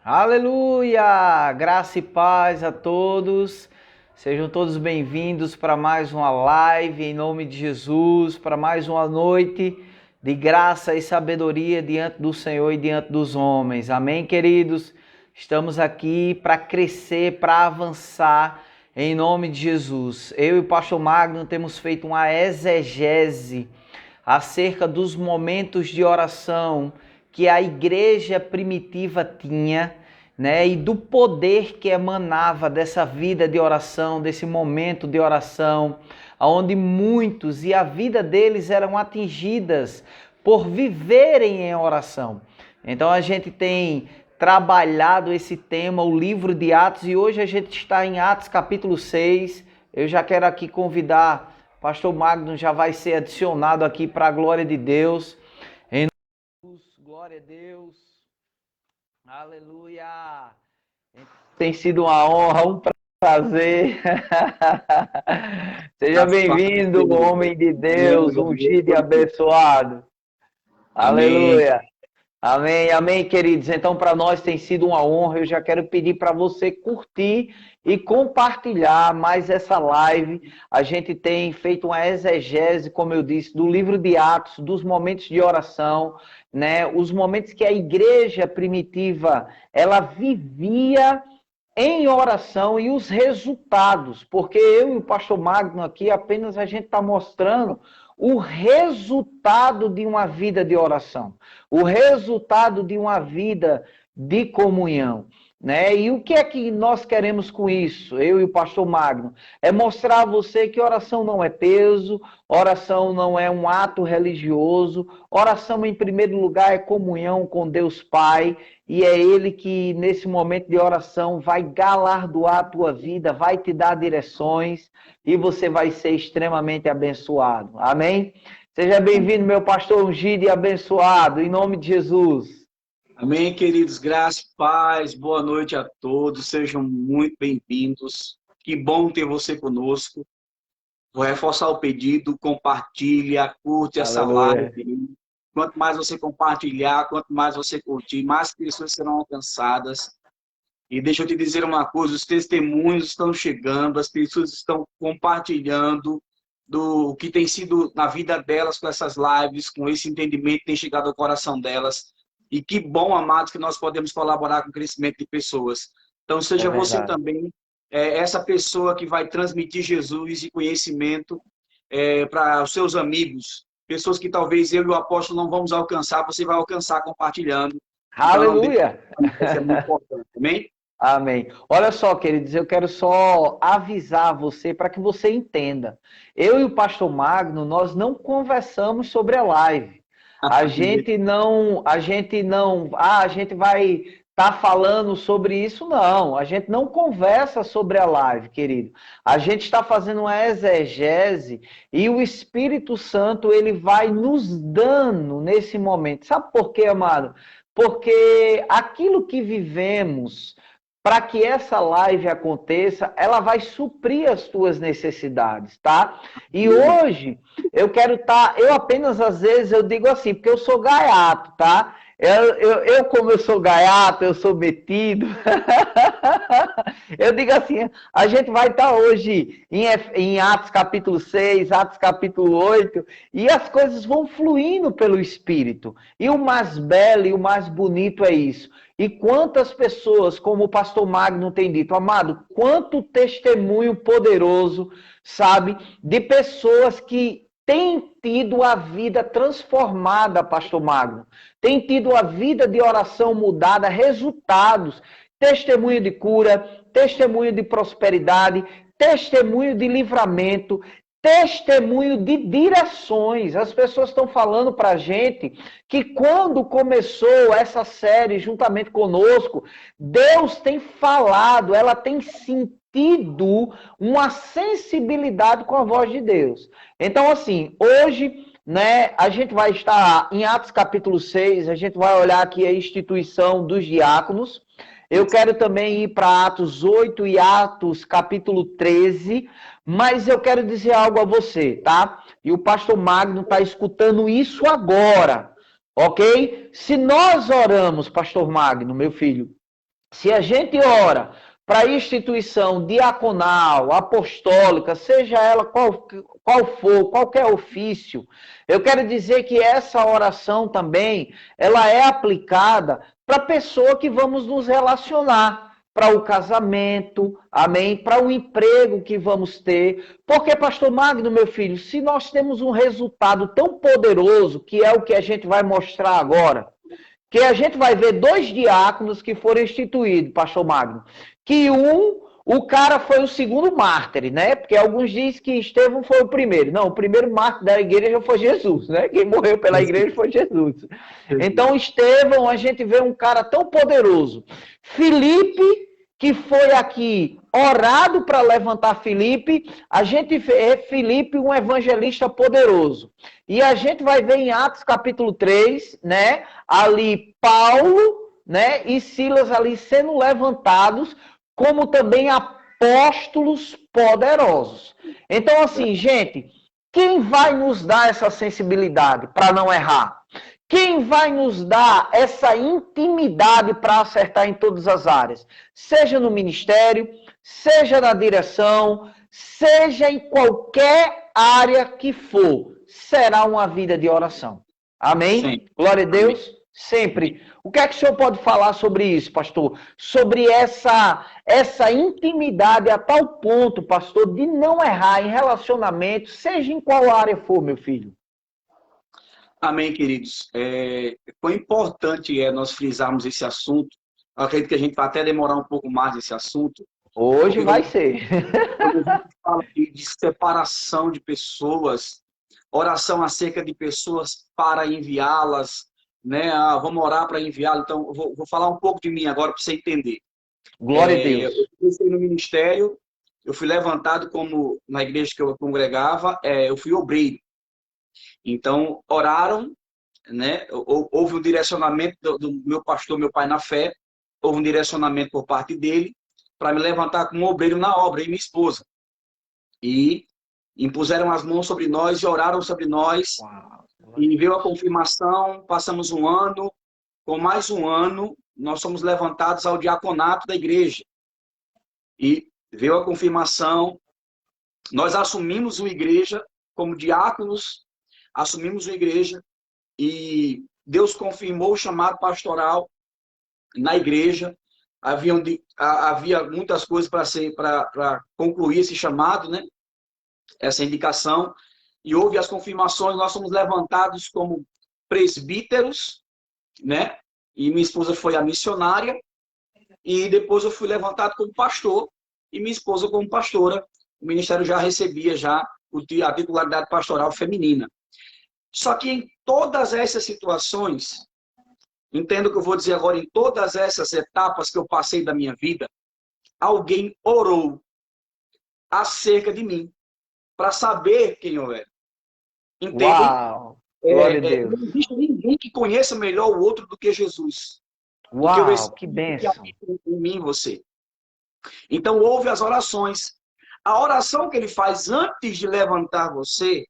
Aleluia! Graça e paz a todos. Sejam todos bem-vindos para mais uma live em nome de Jesus, para mais uma noite de graça e sabedoria diante do Senhor e diante dos homens. Amém, queridos? Estamos aqui para crescer, para avançar em nome de Jesus. Eu e o pastor Magno temos feito uma exegese acerca dos momentos de oração que a igreja primitiva tinha, né, e do poder que emanava dessa vida de oração, desse momento de oração, onde muitos e a vida deles eram atingidas por viverem em oração. Então a gente tem trabalhado esse tema, o livro de Atos, e hoje a gente está em Atos capítulo 6. Eu já quero aqui convidar Pastor Magno, já vai ser adicionado aqui para a glória de Deus. Em glória a Deus. Aleluia. Tem sido uma honra, um prazer. Seja bem-vindo, homem de Deus, ungido e abençoado. Amém. Aleluia. Amém, amém, queridos. Então, para nós tem sido uma honra. Eu já quero pedir para você curtir e compartilhar mais essa live. A gente tem feito uma exegese, como eu disse, do livro de Atos, dos momentos de oração, né? Os momentos que a igreja primitiva ela vivia em oração e os resultados, porque eu e o pastor Magno aqui apenas a gente está mostrando o resultado de uma vida de oração, o resultado de uma vida de comunhão, né? E o que é que nós queremos com isso, eu e o pastor Magno? É mostrar a você que oração não é peso, oração não é um ato religioso, oração em primeiro lugar é comunhão com Deus Pai, e é Ele que nesse momento de oração vai galardoar a tua vida, vai te dar direções, e você vai ser extremamente abençoado. Amém? Seja bem-vindo, meu pastor ungido e abençoado, em nome de Jesus. Amém, queridos. Graça e paz. Boa noite a todos. Sejam muito bem-vindos. Que bom ter você conosco. Vou reforçar o pedido. Compartilha, curte essa Aleluia. live. Quanto mais você compartilhar, quanto mais você curtir, mais pessoas serão alcançadas. E deixa eu te dizer uma coisa, os testemunhos estão chegando, as pessoas estão compartilhando do que tem sido na vida delas com essas lives, com esse entendimento que tem chegado ao coração delas. E que bom, amados, que nós podemos colaborar com o crescimento de pessoas. Então, É seja você verdade. também essa pessoa que vai transmitir Jesus e conhecimento para os seus amigos. Pessoas que talvez eu e o apóstolo não vamos alcançar, você vai alcançar compartilhando. Então, não deixe, Aleluia. isso é muito importante. Amém? Amém. Olha só, queridos, eu quero só avisar você para que você entenda. Eu e o pastor Magno, nós não conversamos sobre a live. A gente vai estar falando sobre isso, não. A gente não conversa sobre a live, querido. A gente está fazendo uma exegese e o Espírito Santo, ele vai nos dando nesse momento. Sabe por quê, amado? Porque aquilo que vivemos para que essa live aconteça, ela vai suprir as tuas necessidades, tá? E hoje eu quero estar, eu apenas às vezes eu digo assim, porque eu sou gaiato, tá? Como eu sou gaiato, eu sou metido. Eu digo assim, a gente vai estar hoje em Atos capítulo 6, Atos capítulo 8, e as coisas vão fluindo pelo Espírito. E o mais belo e o mais bonito é isso. E quantas pessoas, como o pastor Magno tem dito, amado, quanto testemunho poderoso, sabe, de pessoas que têm tido a vida transformada, pastor Magno, têm tido a vida de oração mudada, resultados, testemunho de cura, testemunho de prosperidade, testemunho de livramento, testemunho de direções. As pessoas estão falando para a gente que quando começou essa série juntamente conosco, Deus tem falado, ela tem sentido uma sensibilidade com a voz de Deus. Então, assim, hoje, né, a gente vai estar em Atos capítulo 6, a gente vai olhar aqui a instituição dos diáconos. Eu quero também ir para Atos 8 e Atos capítulo 13, mas eu quero dizer algo a você, tá? E o pastor Magno está escutando isso agora, ok? Se nós oramos, pastor Magno, meu filho, Se a gente ora para a instituição diaconal, apostólica, seja ela qual for, qualquer ofício, eu quero dizer que essa oração também, ela é aplicada para a pessoa que vamos nos relacionar, para o casamento, amém? Para o emprego que vamos ter. Porque, pastor Magno, meu filho, se nós temos um resultado tão poderoso, que é o que a gente vai mostrar agora, que a gente vai ver 2 diáconos que foram instituídos, pastor Magno, que o cara foi o segundo mártir, né? Porque alguns dizem que Estevão foi o primeiro. Não, o primeiro mártir da igreja foi Jesus, né? Quem morreu pela igreja foi Jesus. Então, Estevão, a gente vê um cara tão poderoso. Filipe, que foi aqui orado para levantar Filipe, a gente vê Filipe um evangelista poderoso. E a gente vai ver em Atos capítulo 3, né? Ali Paulo, né? E Silas ali sendo levantados como também apóstolos poderosos. Então, assim, gente, quem vai nos dar essa sensibilidade para não errar? Quem vai nos dar essa intimidade para acertar em todas as áreas? Seja no ministério, seja na direção, seja em qualquer área que for, será uma vida de oração. Amém? Sim. Glória a Deus. Amém. Sempre. O que é que o senhor pode falar sobre isso, pastor? Sobre essa intimidade a tal ponto, pastor, de não errar em relacionamento, seja em qual área for, meu filho. Amém, queridos. Quão importante é nós frisarmos esse assunto. Eu acredito que a gente vai até demorar um pouco mais nesse assunto. Hoje vai ser. Quando a gente fala de separação de pessoas, oração acerca de pessoas para enviá-las, né? Vamos orar para enviá-las. Então, vou falar um pouco de mim agora para você entender. Glória a Deus. Eu comecei no ministério, eu fui levantado como na igreja que eu congregava, eu fui obreiro. Então, oraram, né? Houve um direcionamento do meu pastor, meu pai na fé, houve um direcionamento por parte dele para me levantar como obreiro na obra, e minha esposa. E impuseram as mãos sobre nós e oraram sobre nós. Uau. E veio a confirmação, passamos um ano, com mais um ano, nós somos levantados ao diaconato da igreja. E veio a confirmação, nós assumimos uma igreja como diáconos, assumimos uma igreja e Deus confirmou o chamado pastoral na igreja. Havia muitas coisas para concluir esse chamado, né? Essa indicação. E houve as confirmações, nós somos levantados como presbíteros, né? E minha esposa foi a missionária. E depois eu fui levantado como pastor e minha esposa como pastora. O ministério já recebia a titularidade pastoral feminina. Só que em todas essas situações, entendo o que eu vou dizer agora, em todas essas etapas que eu passei da minha vida, alguém orou acerca de mim, para saber quem eu era. Entende? Uau! Glória a Deus. Não existe ninguém que conheça melhor o outro do que Jesus. Uau, que bênção. Em mim, você. Então, houve as orações. A oração que ele faz antes de levantar você,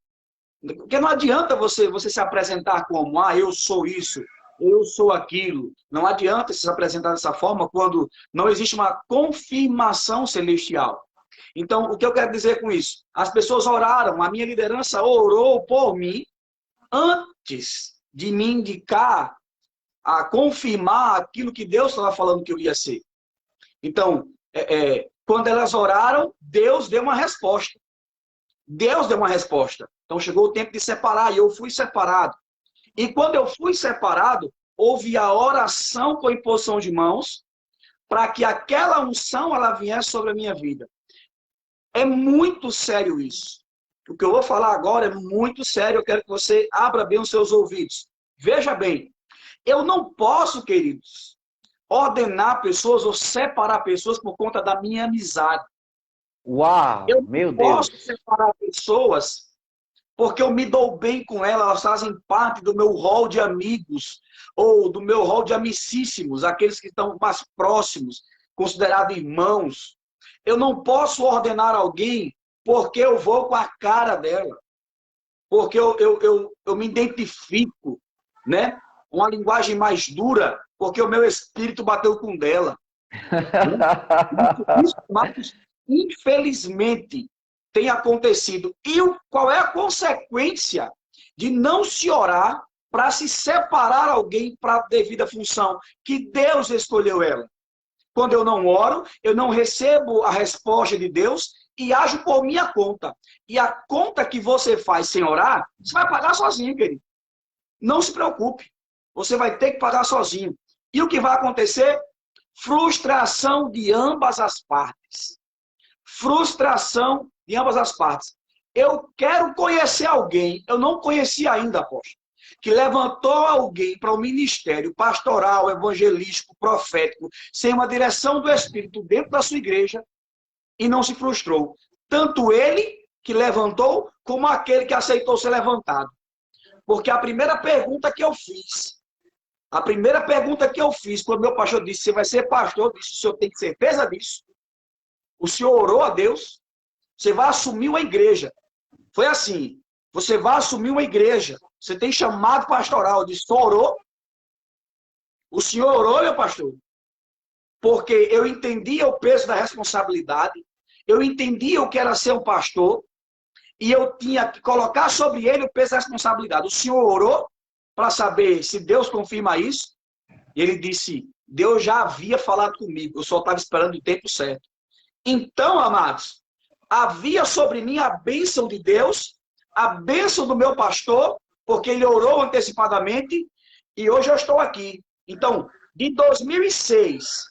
porque não adianta você se apresentar como, eu sou isso, eu sou aquilo. Não adianta se apresentar dessa forma quando não existe uma confirmação celestial. Então, o que eu quero dizer com isso? As pessoas oraram, a minha liderança orou por mim antes de me indicar a confirmar aquilo que Deus estava falando que eu ia ser. Então, quando elas oraram, Deus deu uma resposta. Deus deu uma resposta. Então, chegou o tempo de separar e eu fui separado. E quando eu fui separado, houve a oração com a imposição de mãos para que aquela unção ela viesse sobre a minha vida. É muito sério isso. O que eu vou falar agora é muito sério. Eu quero que você abra bem os seus ouvidos. Veja bem, eu não posso, queridos, ordenar pessoas ou separar pessoas por conta da minha amizade. Uau, meu Deus. Eu não posso separar pessoas porque eu me dou bem com elas, elas fazem parte do meu rol de amigos ou do meu rol de amicíssimos, aqueles que estão mais próximos, considerados irmãos. Eu não posso ordenar alguém porque eu vou com a cara dela, porque eu me identifico, né? Uma linguagem mais dura, porque o meu espírito bateu com dela. Isso, Marcos, infelizmente, tem acontecido. E qual é a consequência de não se orar para se separar alguém para a devida função que Deus escolheu ela? Quando eu não oro, eu não recebo a resposta de Deus e ajo por minha conta. E a conta que você faz sem orar, você vai pagar sozinho, querido. Não se preocupe. Você vai ter que pagar sozinho. E o que vai acontecer? Frustração de ambas as partes. Frustração de ambas as partes. Eu quero conhecer alguém, eu não conheci ainda, apóstolo, que levantou alguém para o ministério pastoral, evangelístico, profético, sem uma direção do Espírito dentro da sua igreja e não se frustrou. Tanto ele que levantou, como aquele que aceitou ser levantado. Porque a primeira pergunta que eu fiz, quando meu pastor disse, você vai ser pastor, eu disse, o senhor tem certeza disso? O senhor orou a Deus? Você vai assumir uma igreja. Foi assim, você vai assumir uma igreja. Você tem chamado pastoral. Eu disse, orou? O senhor orou, meu pastor? Porque eu entendia o peso da responsabilidade, eu entendia o que era ser um pastor, e eu tinha que colocar sobre ele o peso da responsabilidade. O senhor orou para saber se Deus confirma isso? E ele disse, Deus já havia falado comigo, eu só estava esperando o tempo certo. Então, amados, havia sobre mim a bênção de Deus, a bênção do meu pastor, porque ele orou antecipadamente, e hoje eu estou aqui. Então, de 2006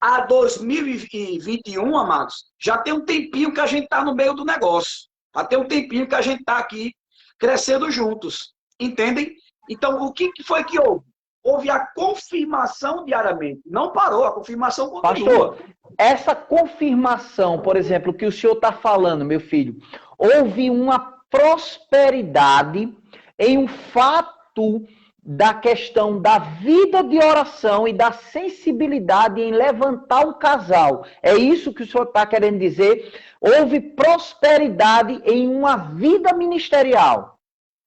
a 2021, amados, já tem um tempinho que a gente está no meio do negócio. Já tem um tempinho que a gente está aqui crescendo juntos. Entendem? Então, o que foi que houve? Houve a confirmação diariamente. Não parou, a confirmação continua. Pastor, essa confirmação, por exemplo, que o senhor está falando, meu filho, houve uma prosperidade em um fato da questão da vida de oração e da sensibilidade em levantar um casal. É isso que o senhor está querendo dizer? Houve prosperidade em uma vida ministerial.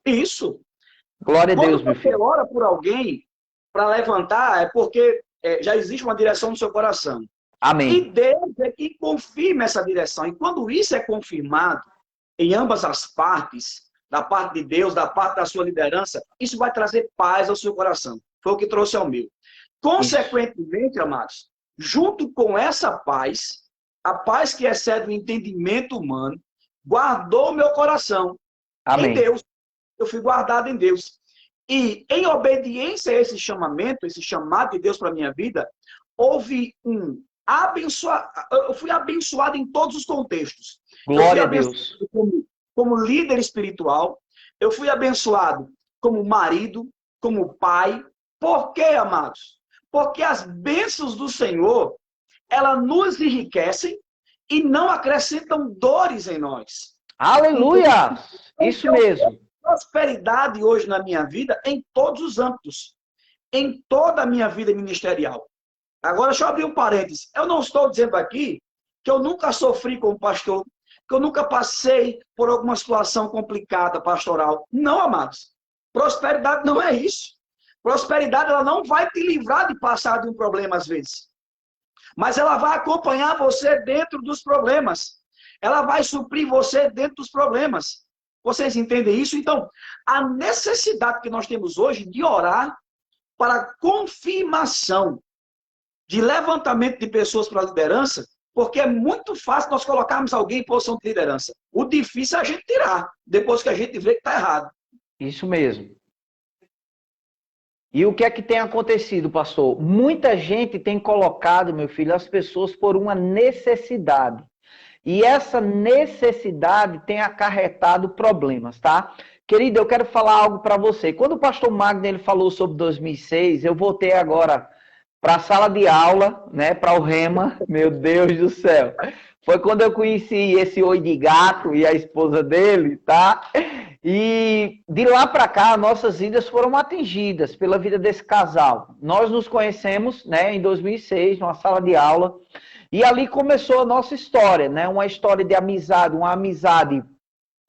Isso. Glória a Deus, meu filho. Quando você ora por alguém para levantar, é porque já existe uma direção no seu coração. Amém. E Deus é que confirma essa direção. E quando isso é confirmado em ambas as partes, da parte de Deus, da parte da sua liderança, isso vai trazer paz ao seu coração. Foi o que trouxe ao meu. Consequentemente, amados, junto com essa paz, a paz que excede o entendimento humano, guardou meu coração. Amém. Em Deus. Eu fui guardado em Deus. E em obediência a esse chamamento, esse chamado de Deus para a minha vida, houve eu fui abençoado em todos os contextos. Glória a Deus. Como líder espiritual, eu fui abençoado como marido, como pai. Por quê, amados? Porque as bênçãos do Senhor, elas nos enriquecem e não acrescentam dores em nós. Aleluia! Isso mesmo. Prosperidade hoje na minha vida em todos os âmbitos, em toda a minha vida ministerial. Agora, deixa eu abrir um parênteses. Eu não estou dizendo aqui que eu nunca sofri como pastor, que eu nunca passei por alguma situação complicada pastoral. Não, amados. Prosperidade não é isso. Prosperidade, ela não vai te livrar de passar de um problema às vezes. Mas ela vai acompanhar você dentro dos problemas. Ela vai suprir você dentro dos problemas. Vocês entendem isso? Então, a necessidade que nós temos hoje de orar para confirmação de levantamento de pessoas para a liderança, porque é muito fácil nós colocarmos alguém em posição de liderança. O difícil é a gente tirar, depois que a gente vê que está errado. Isso mesmo. E o que é que tem acontecido, pastor? Muita gente tem colocado, meu filho, as pessoas por uma necessidade. E essa necessidade tem acarretado problemas, tá? Querido, eu quero falar algo para você. Quando o pastor Magno ele falou sobre 2006, eu voltei agora para a sala de aula, né, para o Rema. Meu Deus do céu. Foi quando eu conheci esse oi de gato e a esposa dele, tá? E de lá para cá, nossas vidas foram atingidas pela vida desse casal. Nós nos conhecemos, né, em 2006, numa sala de aula. E ali começou a nossa história, né? Uma história de amizade,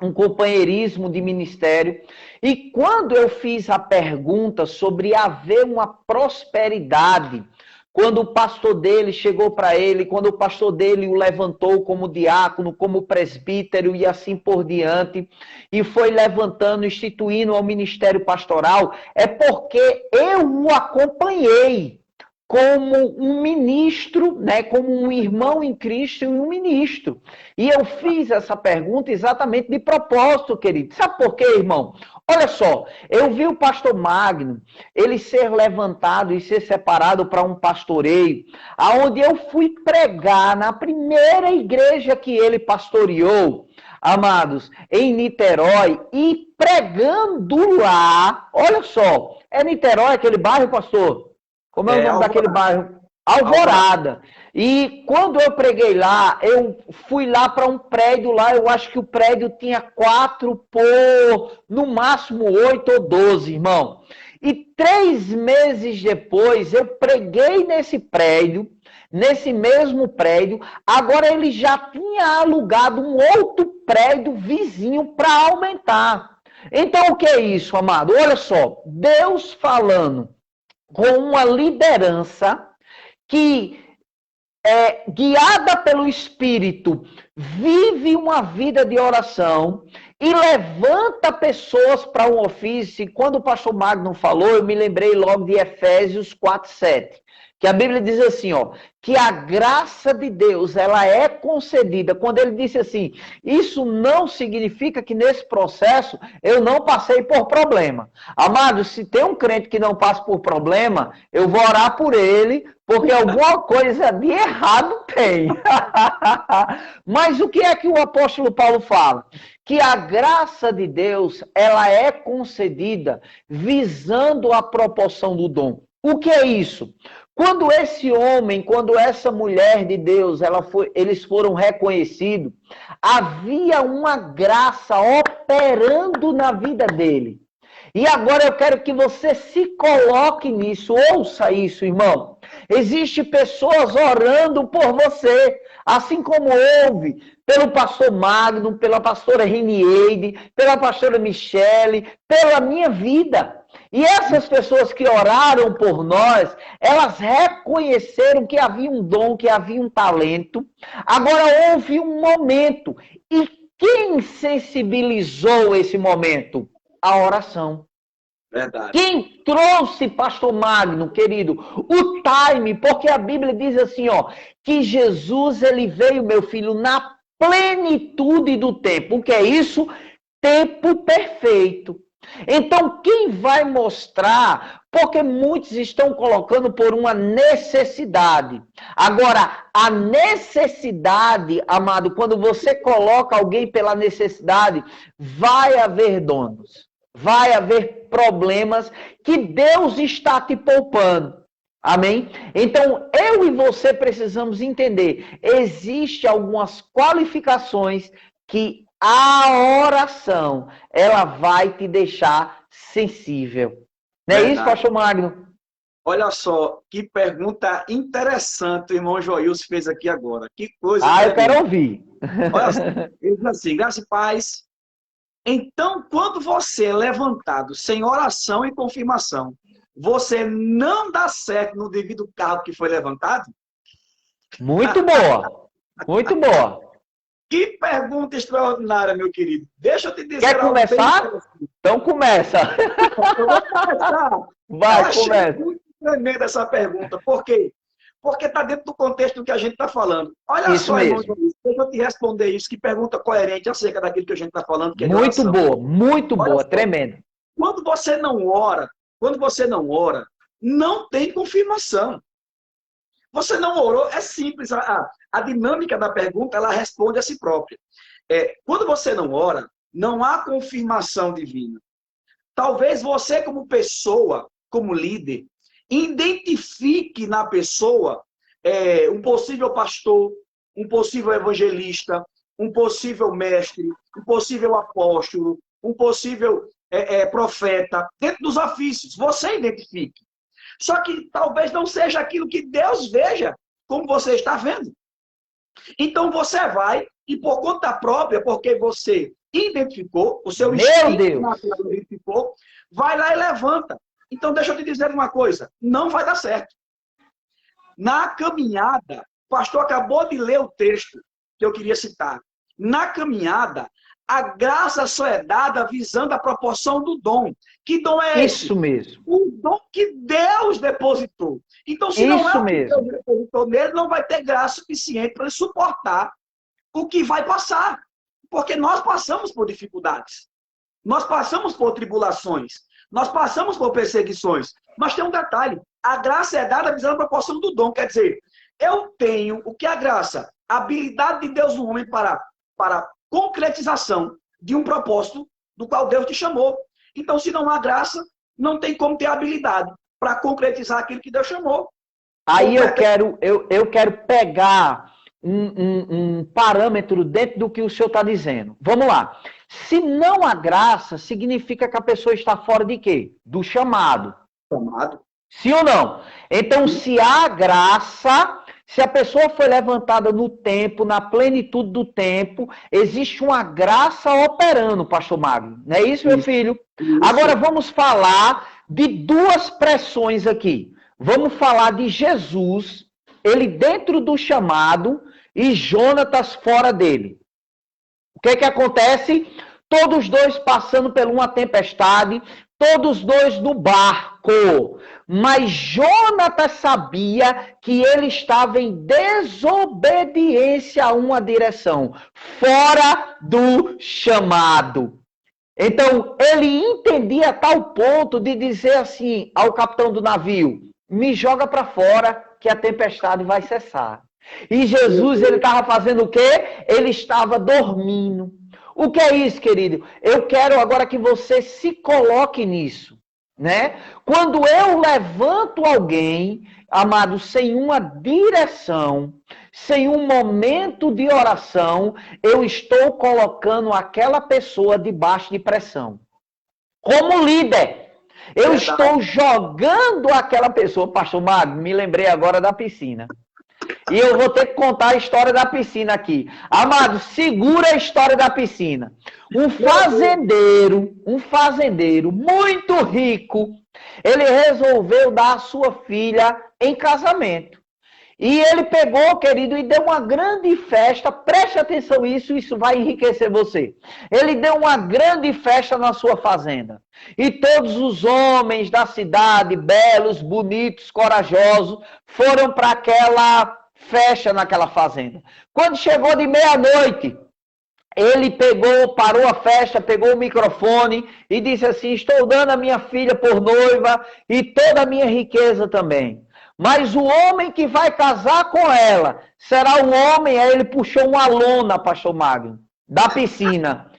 um companheirismo de ministério. E quando eu fiz a pergunta sobre haver uma prosperidade quando o pastor dele chegou para ele, quando o pastor dele o levantou como diácono, como presbítero e assim por diante, e foi levantando, instituindo o ministério pastoral, é porque eu o acompanhei como um ministro, né, como um irmão em Cristo e um ministro. E eu fiz essa pergunta exatamente de propósito, querido. Sabe por quê, irmão? Olha só, eu vi o pastor Magno, ele ser levantado e ser separado para um pastoreio, aonde eu fui pregar na primeira igreja que ele pastoreou, amados, em Niterói, e pregando lá, olha só, é Niterói aquele bairro, pastor? Como é o nome daquele bairro? Alvorada. E quando eu preguei lá, eu fui lá para um prédio lá, eu acho que o prédio tinha 4 por, no máximo 8 ou 12, irmão. E 3 meses depois, eu preguei nesse prédio, nesse mesmo prédio, agora ele já tinha alugado um outro prédio vizinho para aumentar. Então o que é isso, amado? Olha só, Deus falando com uma liderança que, guiada pelo Espírito, vive uma vida de oração e levanta pessoas para um ofício. E quando o pastor Magno falou, eu me lembrei logo de Efésios 4:7. Que a Bíblia diz assim, ó, que a graça de Deus, ela é concedida. Quando ele disse assim, isso não significa que nesse processo eu não passei por problema. Amado, se tem um crente que não passa por problema, eu vou orar por ele, porque alguma coisa de errado tem. Mas o que é que o apóstolo Paulo fala? Que a graça de Deus, ela é concedida visando a proporção do dom. O que é isso? Quando esse homem, quando essa mulher de Deus, eles foram reconhecidos, havia uma graça operando na vida dele. E agora eu quero que você se coloque nisso, ouça isso, irmão. Existem pessoas orando por você, assim como houve pelo pastor Magno, pela pastora Renieide, pela pastora Michele, pela minha vida. E essas pessoas que oraram por nós, elas reconheceram que havia um dom, que havia um talento. Agora houve um momento. E quem sensibilizou esse momento? A oração. Verdade. Quem trouxe, pastor Magno, querido, o time, porque a Bíblia diz assim, ó, que Jesus, ele veio, meu filho, na plenitude do tempo. O que é isso? Tempo perfeito. Então, quem vai mostrar, porque muitos estão colocando por uma necessidade. Agora, a necessidade, amado, quando você coloca alguém pela necessidade, vai haver donos, vai haver problemas que Deus está te poupando. Amém? Então, eu e você precisamos entender, existem algumas qualificações que a oração, ela vai te deixar sensível. Não é isso, pastor Magno? Olha só, que pergunta interessante o irmão Joilson fez aqui agora. Que coisa. Eu quero ouvir. Olha só, ele diz assim, graça e paz. Então, quando você é levantado sem oração e confirmação, você não dá certo no devido cargo que foi levantado? Muito boa. Muito boa. Que pergunta extraordinária, meu querido. Deixa eu te dizer. Quer começar? Então começa. Eu vou começar. Vai, começa. Muito tremenda essa pergunta. Por quê? Porque está dentro do contexto do que a gente está falando. Olha isso só, mesmo. irmão, deixa eu te responder isso. Que pergunta coerente acerca daquilo que a gente está falando. Que é muito boa, muito Olha boa, só, tremendo. Quando você não ora, não tem confirmação. Você não orou, é simples. A dinâmica da pergunta, ela responde a si própria. Quando você não ora, não há confirmação divina. Talvez você, como pessoa, como líder, identifique na pessoa um possível pastor, um possível evangelista, um possível mestre, um possível apóstolo, um possível profeta, dentro dos ofícios. Você identifique. Só que talvez não seja aquilo que Deus veja como você está vendo. Então você vai, e por conta própria, porque você identificou, o seu instinto natural identificou, vai lá e levanta. Então deixa eu te dizer uma coisa, não vai dar certo. Na caminhada, o pastor acabou de ler o texto que eu queria citar. Na caminhada, a graça só é dada visando a proporção do dom. Que dom é esse? Isso mesmo. O dom que Deus depositou. Então, se não é o que Deus depositou nele, não vai ter graça suficiente para ele suportar o que vai passar. Porque nós passamos por dificuldades. Nós passamos por tribulações. Nós passamos por perseguições. Mas tem um detalhe. A graça é dada visando a proporção do dom. Quer dizer, eu tenho o que é a graça? A habilidade de Deus no homem para concretização de um propósito do qual Deus te chamou. Então, se não há graça, não tem como ter habilidade para concretizar aquilo que Deus chamou. Aí eu quero pegar um parâmetro dentro do que o senhor está dizendo. Vamos lá. Se não há graça, significa que a pessoa está fora de quê? Do chamado. Chamado. Sim ou não? Então, se há graça, se a pessoa foi levantada no tempo, na plenitude do tempo, existe uma graça operando, pastor Magno. Não é isso, meu filho? Isso. Agora vamos falar de duas pressões aqui. Vamos falar de Jesus, ele dentro do chamado e Jonatas fora dele. O que acontece? Todos dois passando por uma tempestade, todos dois no barco. Mas Jonatas sabia que ele estava em desobediência a uma direção, fora do chamado. Então, ele entendia a tal ponto de dizer assim ao capitão do navio, me joga para fora que a tempestade vai cessar. E Jesus, ele estava fazendo o quê? Ele estava dormindo. O que é isso, querido? Eu quero agora que você se coloque nisso, né? Quando eu levanto alguém, amado, sem uma direção, sem um momento de oração, eu estou colocando aquela pessoa debaixo de pressão. Como líder, eu estou jogando aquela pessoa. Pastor Magno, me lembrei agora da piscina. E eu vou ter que contar a história da piscina aqui. Amado, segura a história da piscina. Um fazendeiro muito rico, ele resolveu dar a sua filha em casamento. E ele pegou, querido, e deu uma grande festa. Preste atenção nisso, isso vai enriquecer você. Ele deu uma grande festa na sua fazenda. E todos os homens da cidade, belos, bonitos, corajosos, foram para aquela festa naquela fazenda. Quando chegou de meia-noite, ele parou a festa, pegou o microfone e disse assim, estou dando a minha filha por noiva e toda a minha riqueza também. Mas o homem que vai casar com ela será um homem. Aí ele puxou uma lona, pastor Magno, da piscina.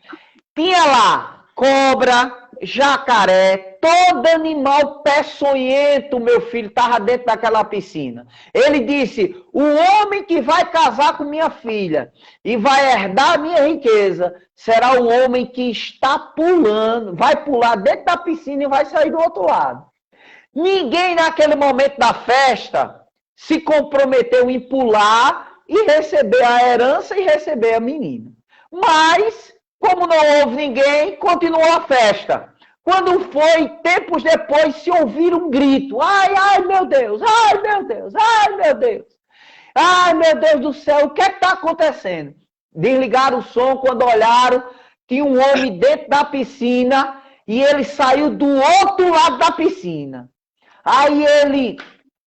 Tinha lá cobra, jacaré, todo animal peçonhento, meu filho, estava dentro daquela piscina. Ele disse, o homem que vai casar com minha filha e vai herdar a minha riqueza será o homem que está pulando, vai pular dentro da piscina e vai sair do outro lado. Ninguém naquele momento da festa se comprometeu em pular e receber a herança e receber a menina. Mas, como não houve ninguém, continuou a festa. Quando foi, tempos depois, se ouvir um grito. Ai, ai, meu Deus, ai, meu Deus, ai, meu Deus. Ai, meu Deus do céu, o que está acontecendo? Desligaram o som, quando olharam, tinha um homem dentro da piscina e ele saiu do outro lado da piscina. Aí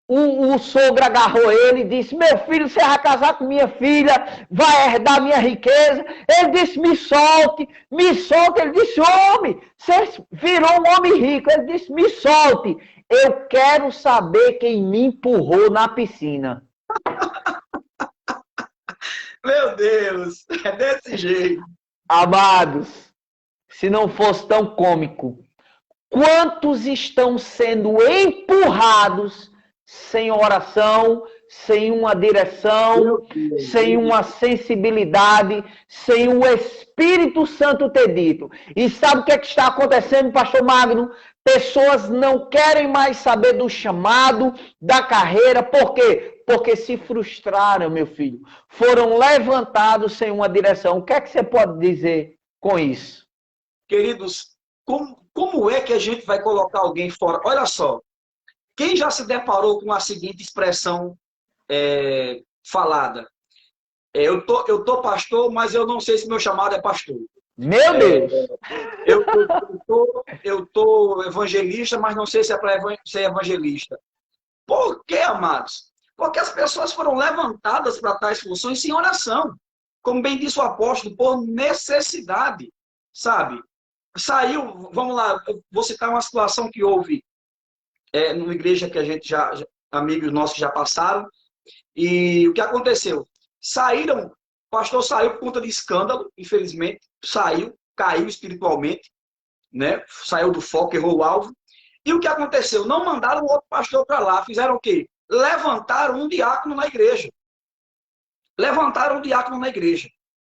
o sogro agarrou ele e disse, meu filho, você vai casar com minha filha, vai herdar minha riqueza. Ele disse, me solte, me solte. Ele disse, homem, você virou um homem rico. Ele disse, me solte, eu quero saber quem me empurrou na piscina. Meu Deus, é desse jeito. Amados, se não fosse tão cômico, quantos estão sendo empurrados sem oração, sem uma direção, sem uma sensibilidade, sem o Espírito Santo ter dito? E sabe o que está acontecendo, pastor Magno? Pessoas não querem mais saber do chamado, da carreira. Por quê? Porque se frustraram, meu filho. Foram levantados sem uma direção. O que é que você pode dizer com isso? Queridos, como é que a gente vai colocar alguém fora? Olha só, quem já se deparou com a seguinte expressão falada. Eu tô pastor, mas eu não sei se meu chamado é pastor. Meu Deus! Eu tô evangelista, mas não sei se é para ser evangelista. Por quê, amados? Porque as pessoas foram levantadas para tais funções sem oração. Como bem disse o apóstolo, por necessidade, sabe? Saiu, vamos lá, eu vou citar uma situação que houve numa igreja que a gente amigos nossos já passaram, e o que aconteceu? O pastor saiu por conta de escândalo, infelizmente, caiu espiritualmente, né? Saiu do foco, errou o alvo. E o que aconteceu? Não mandaram outro pastor para lá, fizeram o quê? Levantaram um diácono na igreja.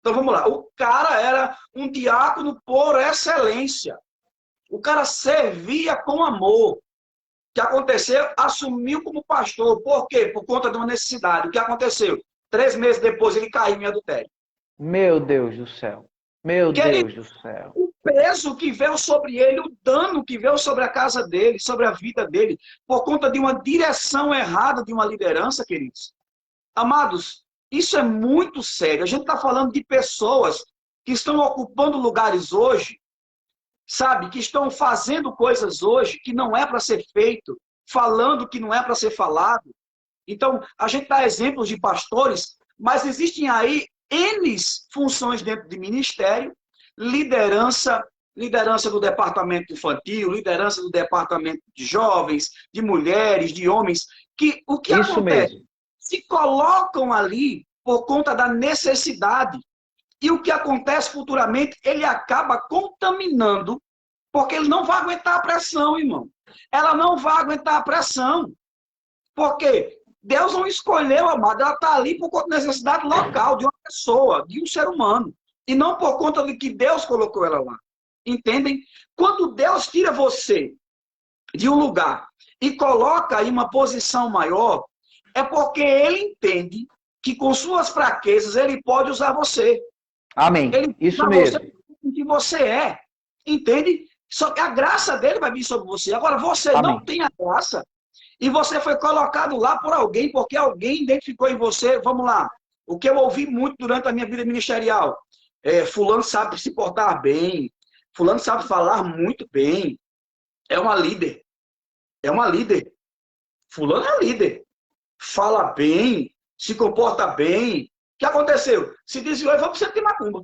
Então vamos lá, o cara era um diácono por excelência. O cara servia com amor. O que aconteceu? Assumiu como pastor. Por quê? Por conta de uma necessidade. O que aconteceu? 3 meses depois ele caiu em adultério. Meu Deus do céu. Meu Deus do céu. O peso que veio sobre ele, o dano que veio sobre a casa dele, sobre a vida dele, por conta de uma direção errada de uma liderança, queridos. Amados, isso é muito sério. A gente está falando de pessoas que estão ocupando lugares hoje, sabe, que estão fazendo coisas hoje que não é para ser feito, falando que não é para ser falado. Então, a gente dá exemplos de pastores, mas existem aí N funções dentro de ministério, liderança do departamento infantil, liderança do departamento de jovens, de mulheres, de homens, que o que Isso acontece? mesmo. Se colocam ali por conta da necessidade. E o que acontece futuramente, ele acaba contaminando, porque ele não vai aguentar a pressão, irmão. Ela não vai aguentar a pressão. Porque Deus não escolheu, amado, ela está ali por conta da necessidade local, de uma pessoa, de um ser humano. E não por conta de que Deus colocou ela lá. Entendem? Quando Deus tira você de um lugar e coloca em uma posição maior, é porque ele entende que com suas fraquezas ele pode usar você. Amém. Ele Isso usa mesmo. você o que você é. Entende? Só que a graça dele vai vir sobre você. Agora, você Amém. não tem a graça e você foi colocado lá por alguém, porque alguém identificou em você. Vamos lá. O que eu ouvi muito durante a minha vida ministerial. Fulano sabe se portar bem. Fulano sabe falar muito bem. É uma líder. Fulano é líder. Fala bem, se comporta bem. O que aconteceu? Se desviou e foi para o centro de macumba.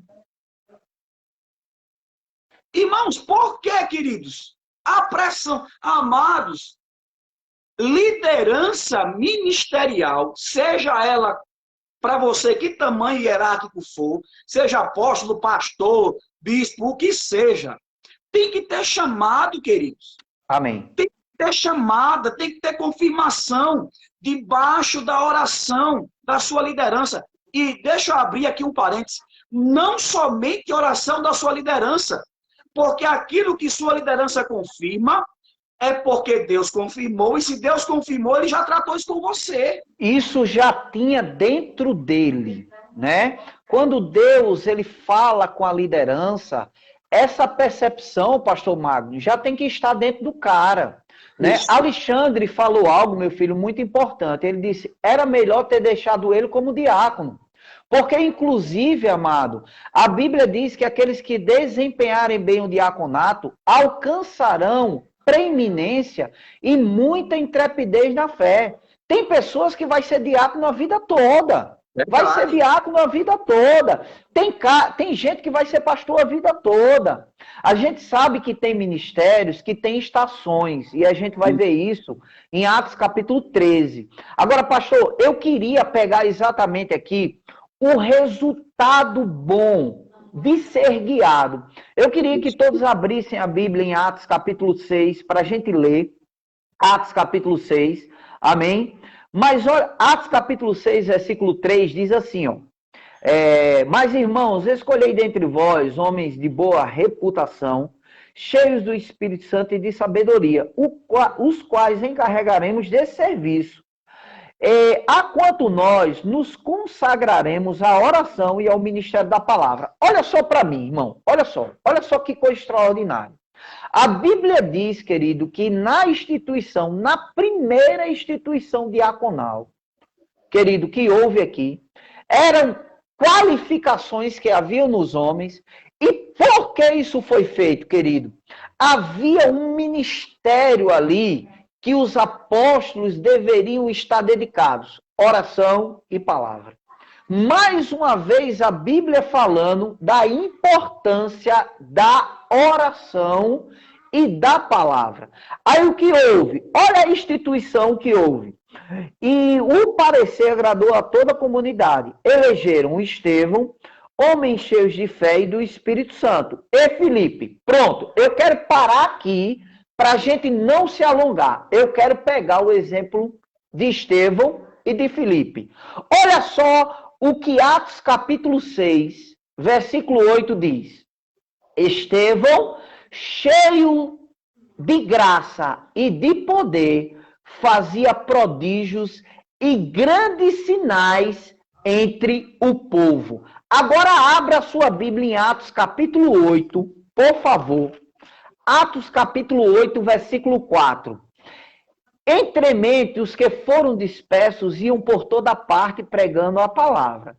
Irmãos, por que, queridos? A pressão, amados, liderança ministerial, seja ela para você que tamanho hierárquico for, seja apóstolo, pastor, bispo, o que seja, tem que ter chamado, queridos. Amém. Tem que ter chamada, tem que ter confirmação debaixo da oração da sua liderança. E deixa eu abrir aqui um parênteses. Não somente oração da sua liderança, porque aquilo que sua liderança confirma é porque Deus confirmou, e se Deus confirmou, ele já tratou isso com você. Isso já tinha dentro dele, né? Quando Deus ele fala com a liderança, essa percepção, pastor Magno, já tem que estar dentro do cara. Né? Alexandre falou algo, meu filho, muito importante. Ele disse, era melhor ter deixado ele como diácono. Porque, inclusive, amado, a Bíblia diz que aqueles que desempenharem bem o diaconato alcançarão preeminência e muita intrepidez na fé. Tem pessoas que vai ser diácono a vida toda. Vai ser diácono a vida toda. Tem gente que vai ser pastor a vida toda. A gente sabe que tem ministérios, que tem estações, e a gente vai ver isso em Atos capítulo 13. Agora, pastor, eu queria pegar exatamente aqui o resultado bom de ser guiado. Eu queria que todos abrissem a Bíblia em Atos capítulo 6, para a gente ler. Atos capítulo 6, amém? Mas olha, Atos capítulo 6, versículo 3, diz assim, ó. Mas, irmãos, escolhei dentre vós homens de boa reputação, cheios do Espírito Santo e de sabedoria, os quais encarregaremos desse serviço. A quanto nós nos consagraremos à oração e ao ministério da palavra. Olha só para mim, irmão, olha só que coisa extraordinária. A Bíblia diz, querido, que na primeira instituição diaconal, querido, que houve aqui, eram qualificações que haviam nos homens. E por que isso foi feito, querido? Havia um ministério ali que os apóstolos deveriam estar dedicados: oração e palavra. Mais uma vez, a Bíblia falando da importância da oração e da palavra. Aí o que houve? Olha a instituição que houve. E o parecer agradou a toda a comunidade. Elegeram Estevão, homens cheios de fé e do Espírito Santo, e Filipe. Pronto, eu quero parar aqui para a gente não se alongar. Eu quero pegar o exemplo de Estevão e de Filipe. Olha só o que Atos capítulo 6, versículo 8 diz. Estevão, cheio de graça e de poder, fazia prodígios e grandes sinais entre o povo. Agora abra a sua Bíblia em Atos capítulo 8, por favor. Atos capítulo 8, versículo 4. Entremente, os que foram dispersos iam por toda parte pregando a palavra.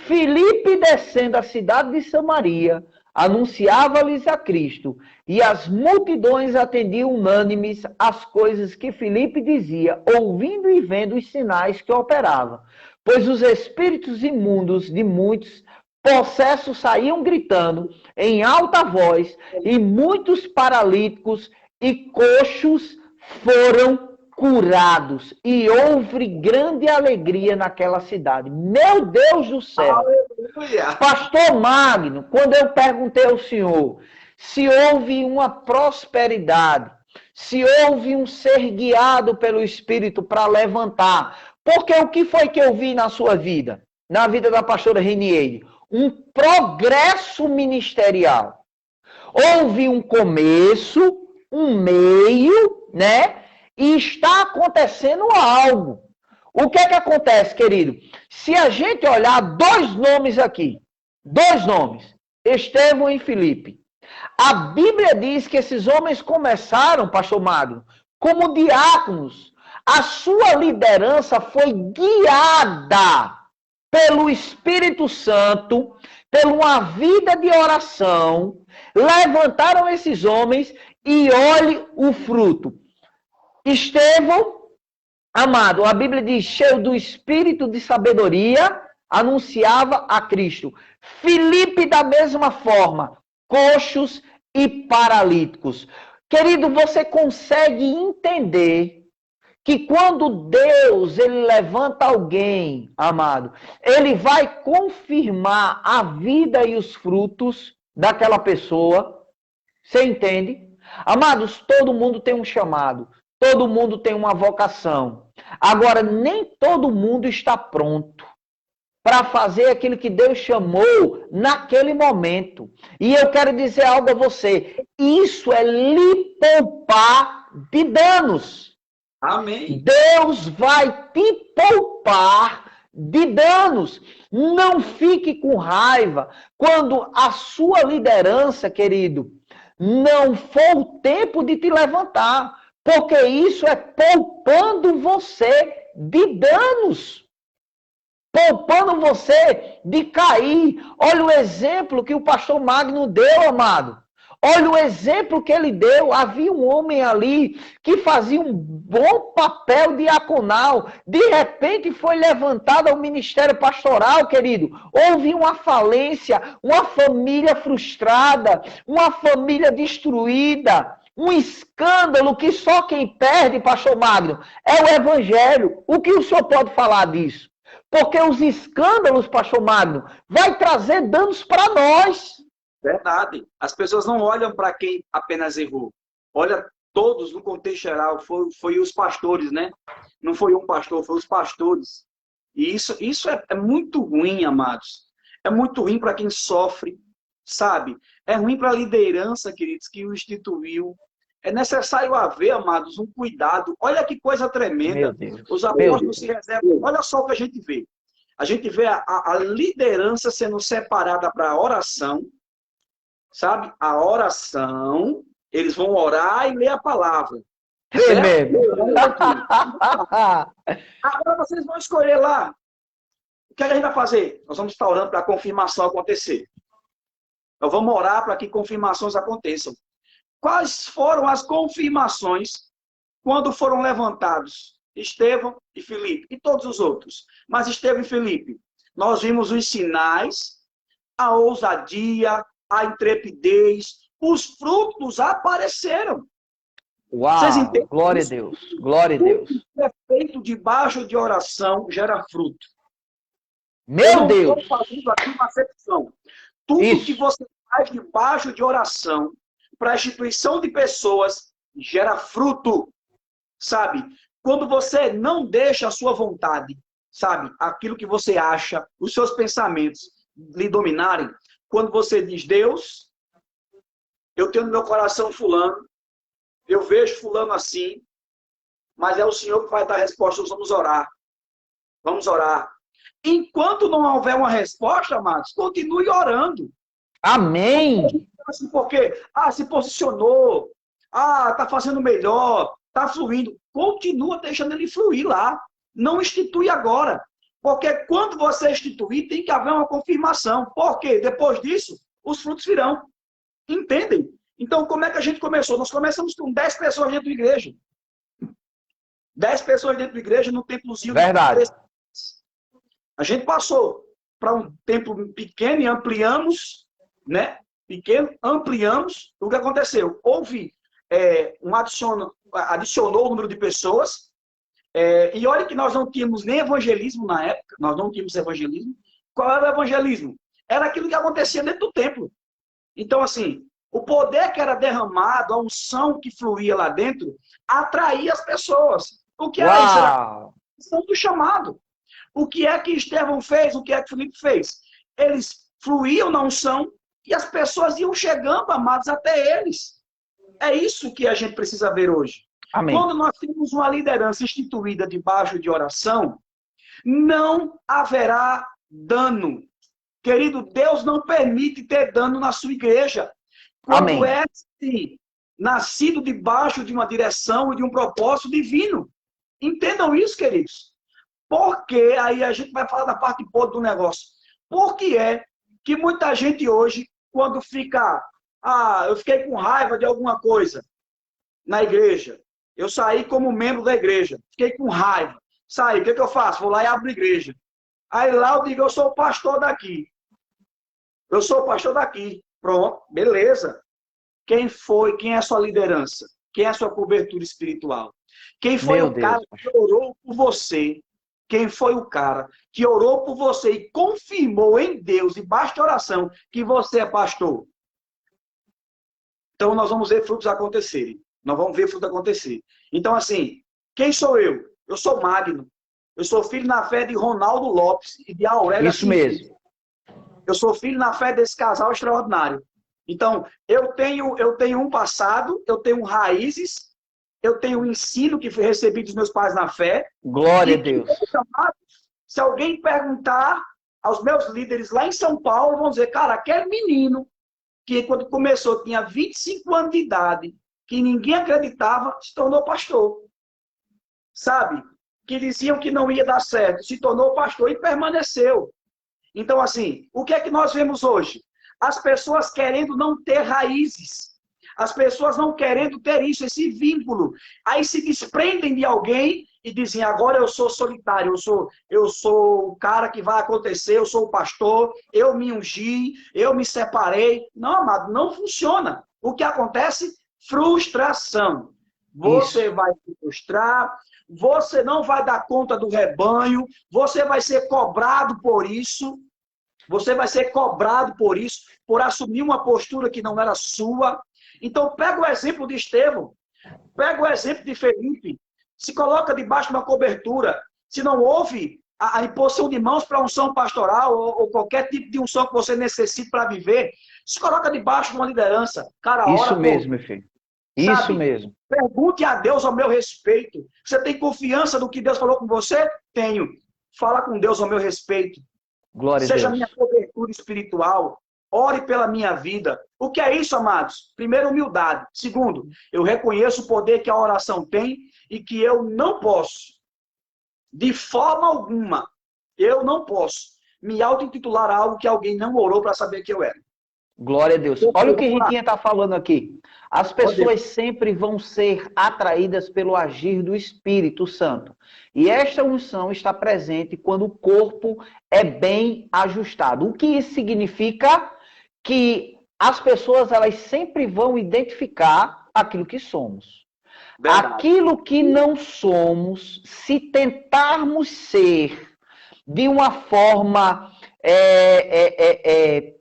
Filipe, descendo a cidade de Samaria, anunciava-lhes a Cristo, e as multidões atendiam unânimes às coisas que Filipe dizia, ouvindo e vendo os sinais que operava. Pois os espíritos imundos de muitos possessos saíam gritando em alta voz, e muitos paralíticos e coxos foram curados, e houve grande alegria naquela cidade. Meu Deus do céu! Aleluia. Pastor Magno, quando eu perguntei ao senhor se houve uma prosperidade, se houve um ser guiado pelo Espírito para levantar, porque o que foi que eu vi na sua vida, na vida da pastora Renieide? Um progresso ministerial. Houve um começo, um meio, né? E está acontecendo algo. O que é que acontece, querido? Se a gente olhar dois nomes aqui, dois nomes, Estevão e Filipe. A Bíblia diz que esses homens começaram, pastor Magno, como diáconos. A sua liderança foi guiada pelo Espírito Santo, por uma vida de oração. Levantaram esses homens e olhe o fruto. Estevão, amado, a Bíblia diz, cheio do espírito de sabedoria, anunciava a Cristo. Filipe, da mesma forma, coxos e paralíticos. Querido, você consegue entender que quando Deus ele levanta alguém, amado, ele vai confirmar a vida e os frutos daquela pessoa. Você entende? Amados, todo mundo tem um chamado. Todo mundo tem uma vocação. Agora, nem todo mundo está pronto para fazer aquilo que Deus chamou naquele momento. E eu quero dizer algo a você. Isso é lhe poupar de danos. Amém. Deus vai te poupar de danos. Não fique com raiva quando a sua liderança, querido, não for o tempo de te levantar. Porque isso é poupando você de danos. Poupando você de cair. Olha o exemplo que o pastor Magno deu, amado. Olha o exemplo que ele deu. Havia um homem ali que fazia um bom papel diaconal. De repente foi levantado ao ministério pastoral, querido. Houve uma falência, uma família frustrada, uma família destruída. Um escândalo que só quem perde, pastor Magno, é o evangelho. O que o senhor pode falar disso? Porque os escândalos, pastor Magno, vai trazer danos para nós. Verdade. As pessoas não olham para quem apenas errou. Olha todos no contexto geral. Foi os pastores, né? Não foi um pastor, foi os pastores. E isso é muito ruim, amados. É muito ruim para quem sofre, sabe? É ruim para a liderança, queridos, que o instituiu. É necessário haver, amados, um cuidado. Olha que coisa tremenda. Os apóstolos se reservam. Olha só o que a gente vê. A gente vê a liderança sendo separada para a oração. Sabe? A oração, eles vão orar e ler a palavra. Tremendo. Agora vocês vão escolher lá. O que a gente vai fazer? Nós vamos estar orando para a confirmação acontecer. Nós vamos orar para que confirmações aconteçam. Quais foram as confirmações quando foram levantados Estevão e Filipe e todos os outros? Mas Estevão e Filipe, nós vimos os sinais, a ousadia, a intrepidez, os frutos apareceram. Uau, glória a Deus, glória a Deus. Tudo que é feito debaixo de oração gera fruto. Meu Deus! Estou fazendo aqui uma acepção. Tudo que você faz debaixo de oração para a instituição de pessoas gera fruto, sabe? Quando você não deixa a sua vontade, sabe? Aquilo que você acha, os seus pensamentos lhe dominarem, quando você diz, Deus, eu tenho no meu coração fulano, eu vejo fulano assim, mas é o Senhor que vai dar a resposta, nós vamos orar. Vamos orar. Enquanto não houver uma resposta, amados, continue orando. Amém! Porque, se posicionou, tá fazendo melhor, tá fluindo. Continua deixando ele fluir lá. Não institui agora. Porque quando você instituir, tem que haver uma confirmação. Porque depois disso, os frutos virão. Entendem? Então, como é que a gente começou? Nós começamos com 10 pessoas dentro da igreja. 10 pessoas dentro da igreja no templozinho. Verdade. A gente passou para um templo pequeno e ampliamos, né? Pequeno, ampliamos. O que aconteceu? Houve adicionou o número de pessoas. E olha que nós não tínhamos nem evangelismo na época. Nós não tínhamos evangelismo. Qual era o evangelismo? Era aquilo que acontecia dentro do templo. Então, assim, o poder que era derramado, a unção que fluía lá dentro, atraía as pessoas. O que era isso? Era a unção do chamado. O que é que Estevão fez? O que é que Filipe fez? Eles fluíam na unção e as pessoas iam chegando, amados, até eles. É isso que a gente precisa ver hoje. Amém. Quando nós temos uma liderança instituída debaixo de oração, não haverá dano. Querido, Deus não permite ter dano na sua igreja. Quando Amém. é assim, nascido debaixo de uma direção e de um propósito divino. Entendam isso, queridos. Porque aí a gente vai falar da parte boa do negócio. Por que é que muita gente hoje, quando fica, eu fiquei com raiva de alguma coisa na igreja, eu saí como membro da igreja, fiquei com raiva, saí, o que eu faço? Vou lá e abro a igreja. Aí lá eu digo, eu sou o pastor daqui. Eu sou o pastor daqui. Pronto, beleza. Quem é a sua liderança? Quem é a sua cobertura espiritual? Quem foi o cara que orou por você? Quem foi o cara que orou por você e confirmou em Deus, debaixo de oração, que você é pastor? Então, nós vamos ver frutos acontecerem. Nós vamos ver frutos acontecer. Então, assim, quem sou eu? Eu sou Magno. Eu sou filho na fé de Ronaldo Lopes e de Aurélia. Isso mesmo. Eu sou filho na fé desse casal extraordinário. Então, eu tenho um passado, eu tenho raízes, eu tenho um ensino que recebi dos meus pais na fé. Glória a Deus. Se alguém perguntar aos meus líderes lá em São Paulo, vão dizer, cara, aquele menino que quando começou tinha 25 anos de idade, que ninguém acreditava, se tornou pastor. Sabe? Que diziam que não ia dar certo, se tornou pastor e permaneceu. Então, assim, o que é que nós vemos hoje? As pessoas querendo não ter raízes. As pessoas não querendo ter isso, esse vínculo. Aí se desprendem de alguém e dizem, agora eu sou solitário, eu sou o cara que vai acontecer, eu sou o pastor, eu me ungi, eu me separei. Não, amado, não funciona. O que acontece? Frustração. Você vai se frustrar, você não vai dar conta do rebanho, você vai ser cobrado por isso. Você vai ser cobrado por isso, por assumir uma postura que não era sua. Então, pega o exemplo de Estevão, pega o exemplo de Felipe, se coloca debaixo de uma cobertura. Se não houve a imposição de mãos para unção pastoral ou qualquer tipo de unção que você necessite para viver, se coloca debaixo de uma liderança. Cara, isso mesmo, meu filho. Isso mesmo. Pergunte a Deus ao meu respeito. Você tem confiança no que Deus falou com você? Tenho. Fala com Deus ao meu respeito. Glória a Deus. Seja minha cobertura espiritual. ore pela minha vida. O que é isso, amados? Primeiro, humildade. Segundo, eu reconheço o poder que a oração tem e que eu não posso, de forma alguma, eu não posso me auto-intitular algo que alguém não orou para saber que eu era. Glória a Deus. Olha o que Ritinha está falando aqui. As pessoas sempre vão ser atraídas pelo agir do Espírito Santo. E esta unção está presente quando o corpo é bem ajustado. O que isso significa? Que as pessoas elas sempre vão identificar aquilo que somos. Verdade. Aquilo que não somos, se tentarmos ser de uma forma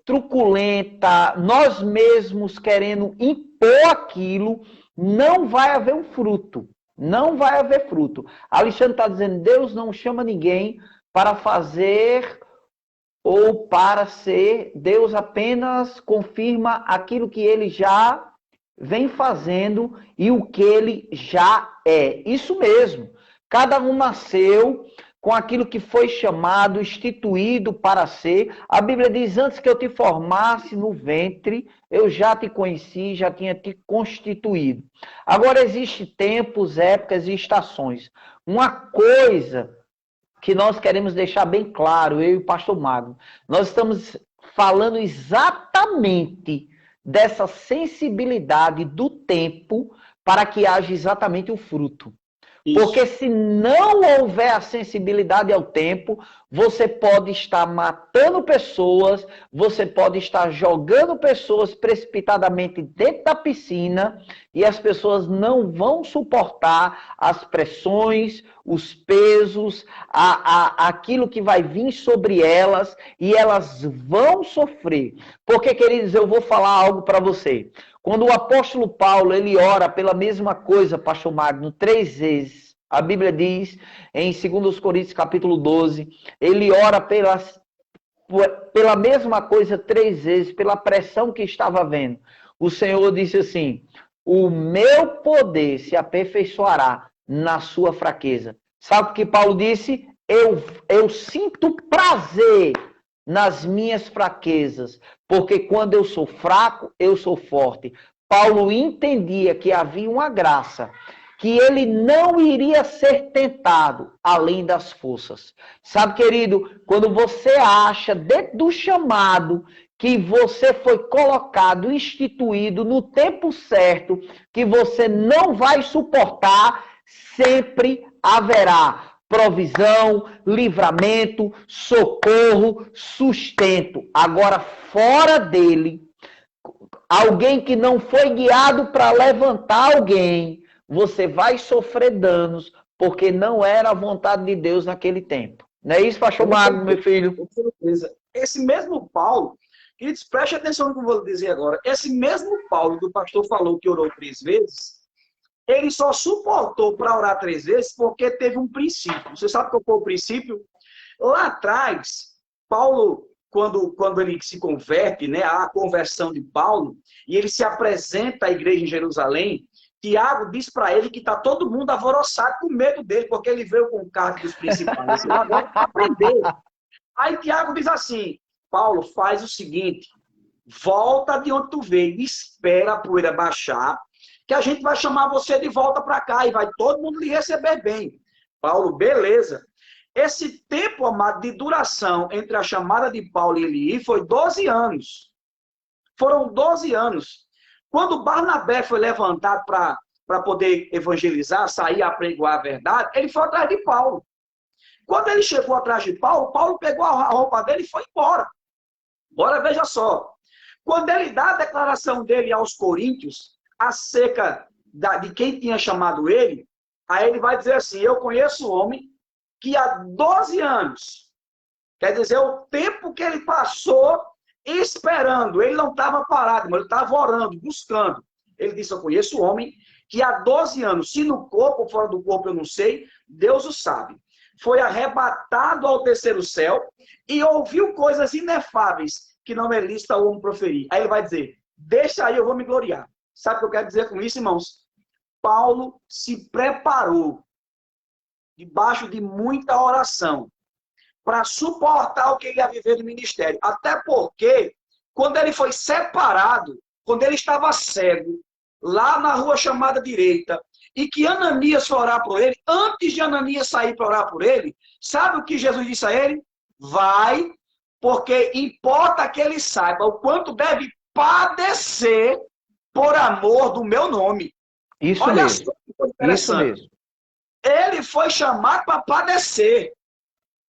truculenta, nós mesmos querendo impor aquilo, não vai haver um fruto. Não vai haver fruto. Alexandre está dizendo, Deus não chama ninguém para fazer ou para ser. Deus apenas confirma aquilo que ele já vem fazendo e o que ele já é. Isso mesmo. Cada um nasceu com aquilo que foi chamado, instituído para ser. A Bíblia diz, antes que eu te formasse no ventre, eu já te conheci, já tinha te constituído. Agora, existem tempos, épocas e estações. Uma coisa que nós queremos deixar bem claro, eu e o pastor Magno, nós estamos falando exatamente dessa sensibilidade do tempo para que haja exatamente o fruto. Isso. Porque se não houver a sensibilidade ao tempo, você pode estar matando pessoas, você pode estar jogando pessoas precipitadamente dentro da piscina e as pessoas não vão suportar as pressões, os pesos, aquilo que vai vir sobre elas e elas vão sofrer. Porque, queridos, eu vou falar algo para você. Quando o apóstolo Paulo, ele ora pela mesma coisa, pastor Magno, 3 vezes. A Bíblia diz, em 2 Coríntios capítulo 12, ele ora pela mesma coisa 3 vezes, pela pressão que estava havendo. O Senhor disse assim, o meu poder se aperfeiçoará na sua fraqueza. Sabe o que Paulo disse? Eu sinto prazer nas minhas fraquezas, porque quando eu sou fraco, eu sou forte. Paulo entendia que havia uma graça, que ele não iria ser tentado além das forças. Sabe, querido, quando você acha dentro do chamado que você foi colocado, instituído no tempo certo, que você não vai suportar, sempre haverá provisão, livramento, socorro, sustento. Agora, fora dele, alguém que não foi guiado para levantar alguém, você vai sofrer danos, porque não era a vontade de Deus naquele tempo. Não é isso, pastor Magno, meu filho? Com certeza. Esse mesmo Paulo, queridos, preste atenção no que eu vou dizer agora. Esse mesmo Paulo que o pastor falou que orou 3 vezes, ele só suportou para orar 3 vezes porque teve um princípio. Você sabe qual foi o princípio? Lá atrás, Paulo, quando ele se converte, né, a conversão de Paulo, e ele se apresenta à igreja em Jerusalém, Tiago diz para ele que está todo mundo alvoroçado com medo dele, porque ele veio com o cargo dos principais. Ele agora aprendeu. Aí Tiago diz assim, Paulo, faz o seguinte, volta de onde tu veio, espera a poeira baixar, que a gente vai chamar você de volta para cá e vai todo mundo lhe receber bem. Paulo, beleza. Esse tempo, amado, de duração entre a chamada de Paulo e ele ir foi 12 anos. Foram 12 anos. Quando Barnabé foi levantado para poder evangelizar, sair a pregoar a verdade, ele foi atrás de Paulo. Quando ele chegou atrás de Paulo, Paulo pegou a roupa dele e foi embora. Agora veja só. Quando ele dá a declaração dele aos coríntios, acerca de quem tinha chamado ele, aí ele vai dizer assim, eu conheço um homem que há 12 anos, quer dizer, o tempo que ele passou esperando, ele não estava parado, mas ele estava orando, buscando. Ele disse, eu conheço um homem que há 12 anos, se no corpo ou fora do corpo eu não sei, Deus o sabe. Foi arrebatado ao terceiro céu e ouviu coisas inefáveis que não é lícito ao homem proferir. Aí ele vai dizer, deixa aí, eu vou me gloriar. Sabe o que eu quero dizer com isso, irmãos? Paulo se preparou debaixo de muita oração para suportar o que ele ia viver no ministério. Até porque, quando ele foi separado, quando ele estava cego, lá na rua chamada direita, e que Ananias foi orar por ele, antes de Ananias sair para orar por ele, sabe o que Jesus disse a ele? Vai, porque importa que ele saiba o quanto deve padecer por amor do meu nome. Isso Olha mesmo. só que coisa interessante. Isso mesmo. Ele foi chamado para padecer.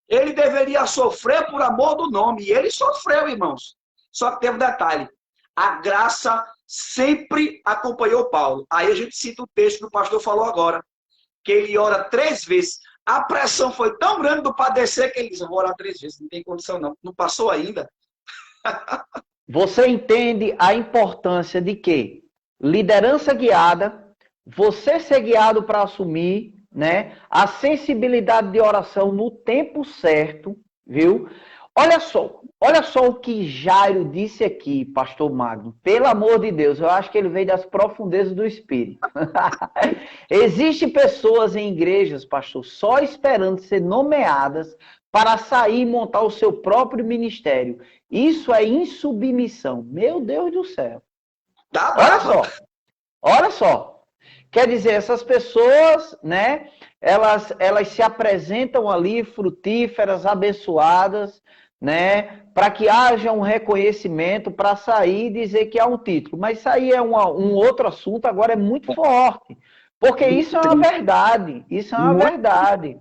Ele deveria sofrer por amor do nome. E ele sofreu, irmãos. Só que teve um detalhe. A graça sempre acompanhou Paulo. Aí a gente cita o texto que o pastor falou agora. Que ele ora 3 vezes. A pressão foi tão grande do padecer que ele disse, eu vou orar 3 vezes. Não tem condição não. Não passou ainda. Você entende a importância de que liderança guiada, você ser guiado para assumir, né, a sensibilidade de oração no tempo certo, viu? Olha só o que Jairo disse aqui, pastor Magno. Pelo amor de Deus, eu acho que ele veio das profundezas do Espírito. Existem pessoas em igrejas, pastor, só esperando ser nomeadas para sair e montar o seu próprio ministério. Isso é insubmissão. Meu Deus do céu. Olha só. Quer dizer, essas pessoas, né, elas se apresentam ali frutíferas, abençoadas, né, para que haja um reconhecimento, para sair e dizer que há um título. Mas isso aí é um outro assunto, agora é muito forte. Porque isso é uma verdade. Isso é uma verdade.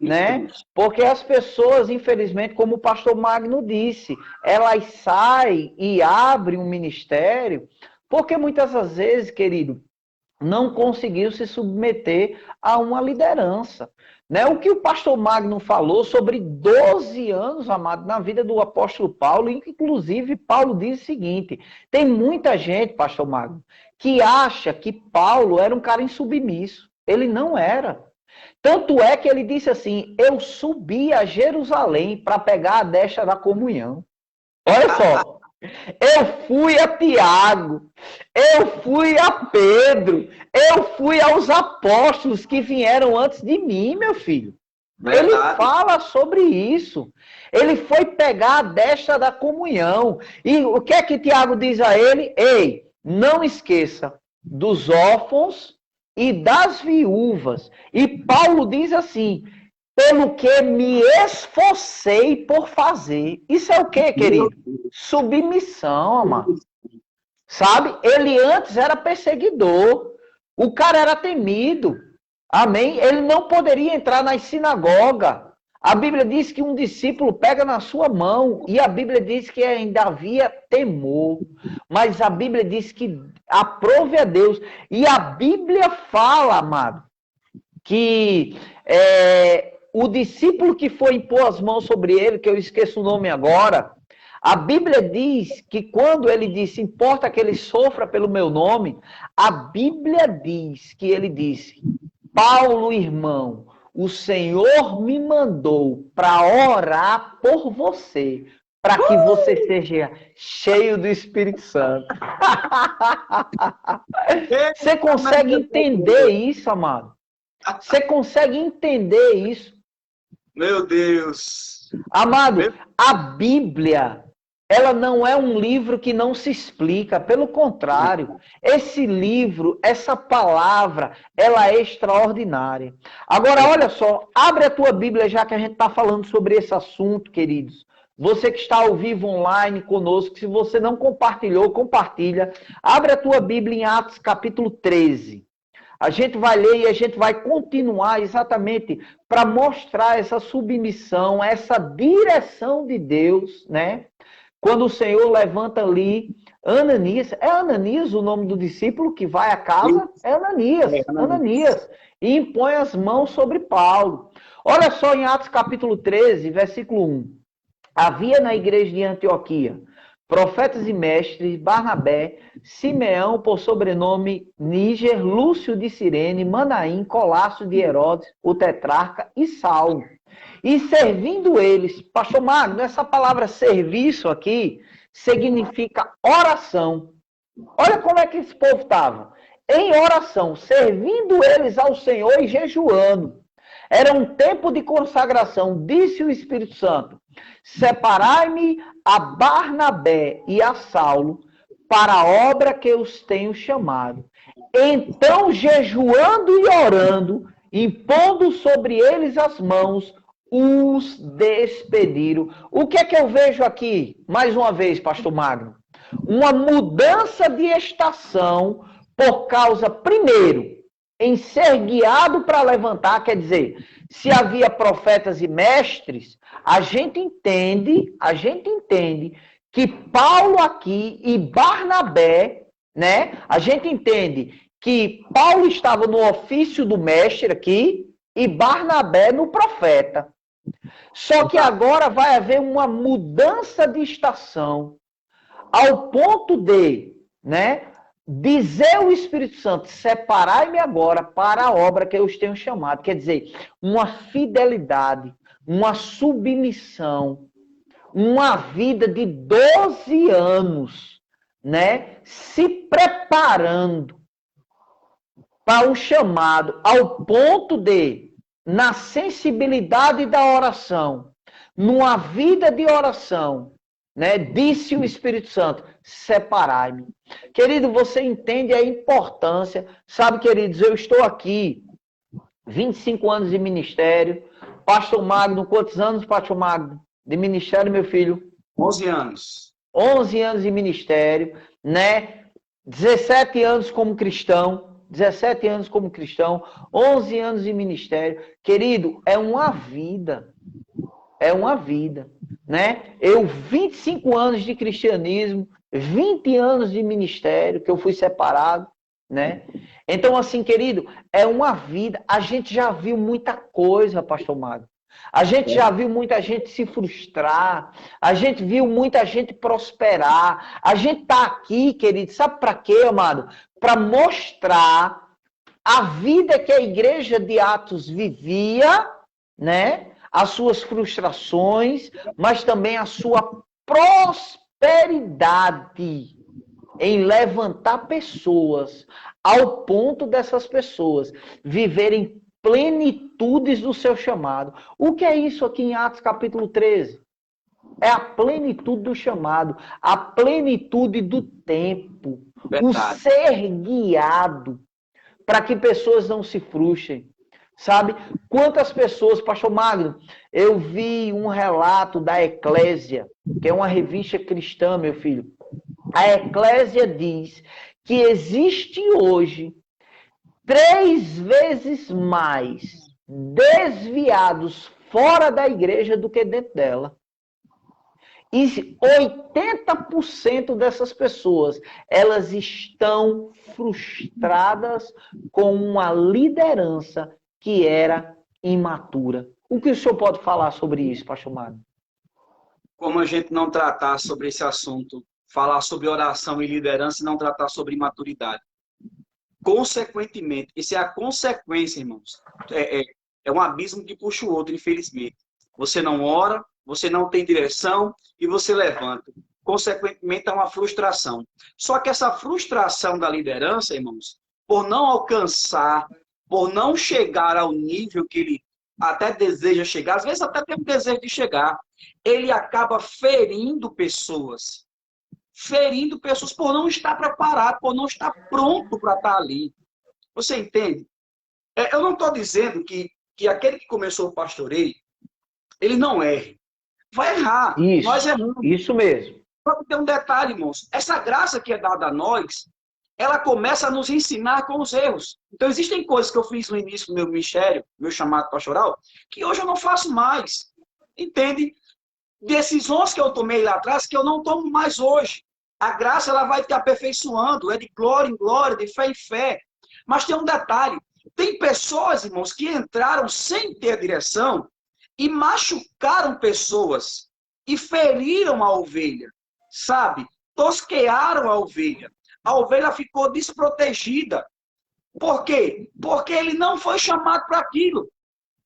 Né? Porque as pessoas, infelizmente, como o pastor Magno disse, elas saem e abrem um ministério, porque muitas das vezes, querido, não conseguiu se submeter a uma liderança. Né? O que o pastor Magno falou sobre 12 anos, amado, na vida do apóstolo Paulo, inclusive Paulo diz o seguinte, tem muita gente, pastor Magno, que acha que Paulo era um cara insubmisso. Ele não era. Tanto é que ele disse assim, eu subi a Jerusalém para pegar a destra da comunhão. Olha só, eu fui a Tiago, eu fui a Pedro, eu fui aos apóstolos que vieram antes de mim, meu filho. Verdade. Ele fala sobre isso. Ele foi pegar a destra da comunhão. E o que é que Tiago diz a ele? Ei, não esqueça dos órfãos e das viúvas. E Paulo diz assim, pelo que me esforcei por fazer. Isso é o que, querido? Submissão, amado. Sabe? Ele antes era perseguidor. O cara era temido. Amém? Ele não poderia entrar na sinagoga. A Bíblia diz que um discípulo pega na sua mão, e a Bíblia diz que ainda havia temor, mas a Bíblia diz que aprove a Deus, e a Bíblia fala, amado, que o discípulo que foi impor as mãos sobre ele, que eu esqueço o nome agora, a Bíblia diz que quando ele disse, importa que ele sofra pelo meu nome, a Bíblia diz que ele disse, Paulo, irmão, o Senhor me mandou para orar por você, para que você seja cheio do Espírito Santo. Você consegue entender isso, amado? Você consegue entender isso? Meu Deus! Amado, a Bíblia, ela não é um livro que não se explica, pelo contrário, esse livro, essa palavra, ela é extraordinária. Agora, olha só, abre a tua Bíblia, já que a gente está falando sobre esse assunto, queridos. Você que está ao vivo online conosco, se você não compartilhou, compartilha. Abre a tua Bíblia em Atos capítulo 13. A gente vai ler e a gente vai continuar exatamente para mostrar essa submissão, essa direção de Deus, né? Quando o Senhor levanta ali Ananias, é Ananias o nome do discípulo que vai à casa? É Ananias. E impõe as mãos sobre Paulo. Olha só em Atos capítulo 13, versículo 1. Havia na igreja de Antioquia profetas e mestres, Barnabé, Simeão, por sobrenome Níger, Lúcio de Cirene, Manaim, Colácio de Herodes, o tetrarca e Saulo. E servindo eles, pastor Magno, essa palavra serviço aqui significa oração. Olha como é que esse povo estava. Em oração, servindo eles ao Senhor e jejuando. Era um tempo de consagração, disse o Espírito Santo. Separai-me a Barnabé e a Saulo para a obra que eu os tenho chamado. Então, jejuando e orando, impondo sobre eles as mãos, os despediram. O que é que eu vejo aqui? Mais uma vez, pastor Magno. Uma mudança de estação por causa, primeiro, em ser guiado para levantar, quer dizer, se havia profetas e mestres, a gente entende que Paulo aqui e Barnabé, né? A gente entende que Paulo estava no ofício do mestre aqui e Barnabé no profeta. Só que agora vai haver uma mudança de estação ao ponto de, né, dizer o Espírito Santo, separai-me agora para a obra que eu os tenho chamado. Quer dizer, uma fidelidade, uma submissão, uma vida de 12 anos, né, se preparando para o chamado, ao ponto de, na sensibilidade da oração, numa vida de oração, né, disse o Espírito Santo, separai-me. Querido, você entende a importância, sabe, queridos, eu estou aqui, 25 anos de ministério, pastor Magno, quantos anos, pastor Magno, de ministério, meu filho? 11 anos. 11 anos de ministério, né, 17 anos como cristão, 17 anos como cristão, 11 anos de ministério. Querido, é uma vida, né? Eu, 25 anos de cristianismo, 20 anos de ministério, que eu fui separado, né? Então, assim, querido, é uma vida. A gente já viu muita coisa, pastor Magno. A gente já viu muita gente se frustrar, a gente viu muita gente prosperar. A gente está aqui, querido, sabe para quê, amado? Para mostrar a vida que a igreja de Atos vivia, né? As suas frustrações, mas também a sua prosperidade em levantar pessoas ao ponto dessas pessoas viverem plenitudes do seu chamado. O que é isso aqui em Atos capítulo 13? É a plenitude do chamado, a plenitude do tempo, o ser guiado para que pessoas não se frustrem. Sabe? Quantas pessoas, pastor Magno, eu vi um relato da Eclésia, que é uma revista cristã, meu filho. A Eclésia diz que existe hoje 3 vezes mais desviados fora da igreja do que dentro dela. E 80% dessas pessoas, elas estão frustradas com uma liderança que era imatura. O que o senhor pode falar sobre isso, pastor Magno? Como a gente não tratar sobre esse assunto, falar sobre oração e liderança e não tratar sobre imaturidade? Consequentemente, isso é a consequência, irmãos. É um abismo que puxa o outro, infelizmente. Você não ora, você não tem direção e você levanta. Consequentemente, é uma frustração. Só que essa frustração da liderança, irmãos, por não alcançar, por não chegar ao nível que ele até deseja chegar, às vezes até tem um desejo de chegar, ele acaba ferindo pessoas por não estar preparado, por não estar pronto para estar ali. Você entende? Eu não estou dizendo que aquele que começou o pastoreio, ele não erre. Vai errar. Isso, nós erramos. Isso mesmo. Só que tem um detalhe, irmãos. Essa graça que é dada a nós, ela começa a nos ensinar com os erros. Então, existem coisas que eu fiz no início do meu ministério, meu chamado pastoral, que hoje eu não faço mais. Entende? Decisões que eu tomei lá atrás, que eu não tomo mais hoje. A graça, ela vai te aperfeiçoando, é de glória em glória, de fé em fé. Mas tem um detalhe. Tem pessoas, irmãos, que entraram sem ter direção e machucaram pessoas e feriram a ovelha, sabe? Tosquearam a ovelha. A ovelha ficou desprotegida. Por quê? Porque ele não foi chamado para aquilo.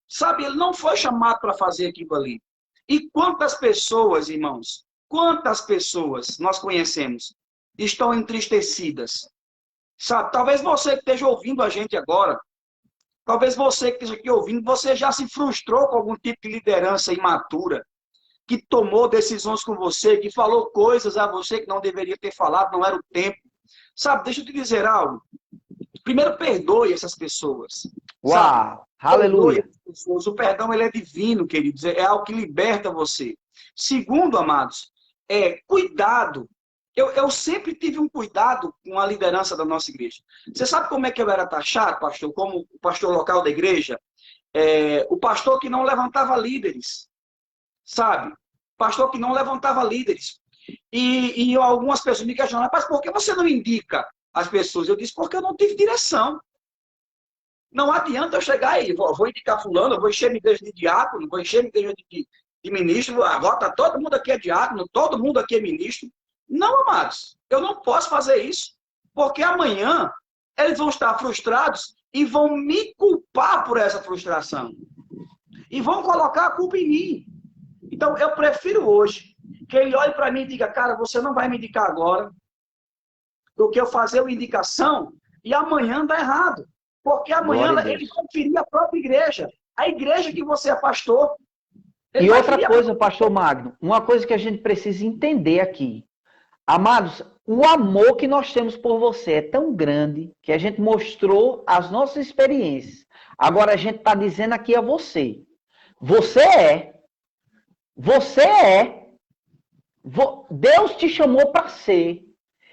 Sabe? Ele não foi chamado para fazer aquilo ali. E quantas pessoas, irmãos, quantas pessoas nós conhecemos estão entristecidas? Sabe? Talvez você que esteja ouvindo a gente agora, talvez você que esteja aqui ouvindo, você já se frustrou com algum tipo de liderança imatura. que tomou decisões com você, que falou coisas a você que não deveria ter falado, não era o tempo. Sabe, deixa eu te dizer algo. Primeiro, perdoe essas pessoas. Uau, Sabe? aleluia. Perdoe essas pessoas. O perdão, ele é divino, queridos. É algo que liberta você. Segundo, amados, cuidado. Eu sempre tive um cuidado com a liderança da nossa igreja. Você sabe como é que eu era taxado, pastor? Como o pastor local da igreja? O pastor que não levantava líderes. Sabe? Pastor que não levantava líderes. E algumas pessoas me questionaram, mas por que você não indica as pessoas? Eu disse, porque eu não tive direção. Não adianta eu chegar aí, vou indicar fulano, vou encher minha igreja de diácono, vou encher minha igreja de ministro, agora tá, todo mundo aqui é diácono, todo mundo aqui é ministro. Não, amados, eu não posso fazer isso, porque amanhã eles vão estar frustrados e vão me culpar por essa frustração. E vão colocar a culpa em mim. Então, eu prefiro hoje que ele olhe para mim e diga, cara, você não vai me indicar agora, do que eu fazer uma indicação e amanhã dá errado. Porque amanhã ele vai ferir a própria igreja. A igreja que você é pastor. E outra coisa, pastor Magno, uma coisa que a gente precisa entender aqui. Amados, o amor que nós temos por você é tão grande que a gente mostrou as nossas experiências. Agora a gente está dizendo aqui a você. Você é. Deus te chamou para ser.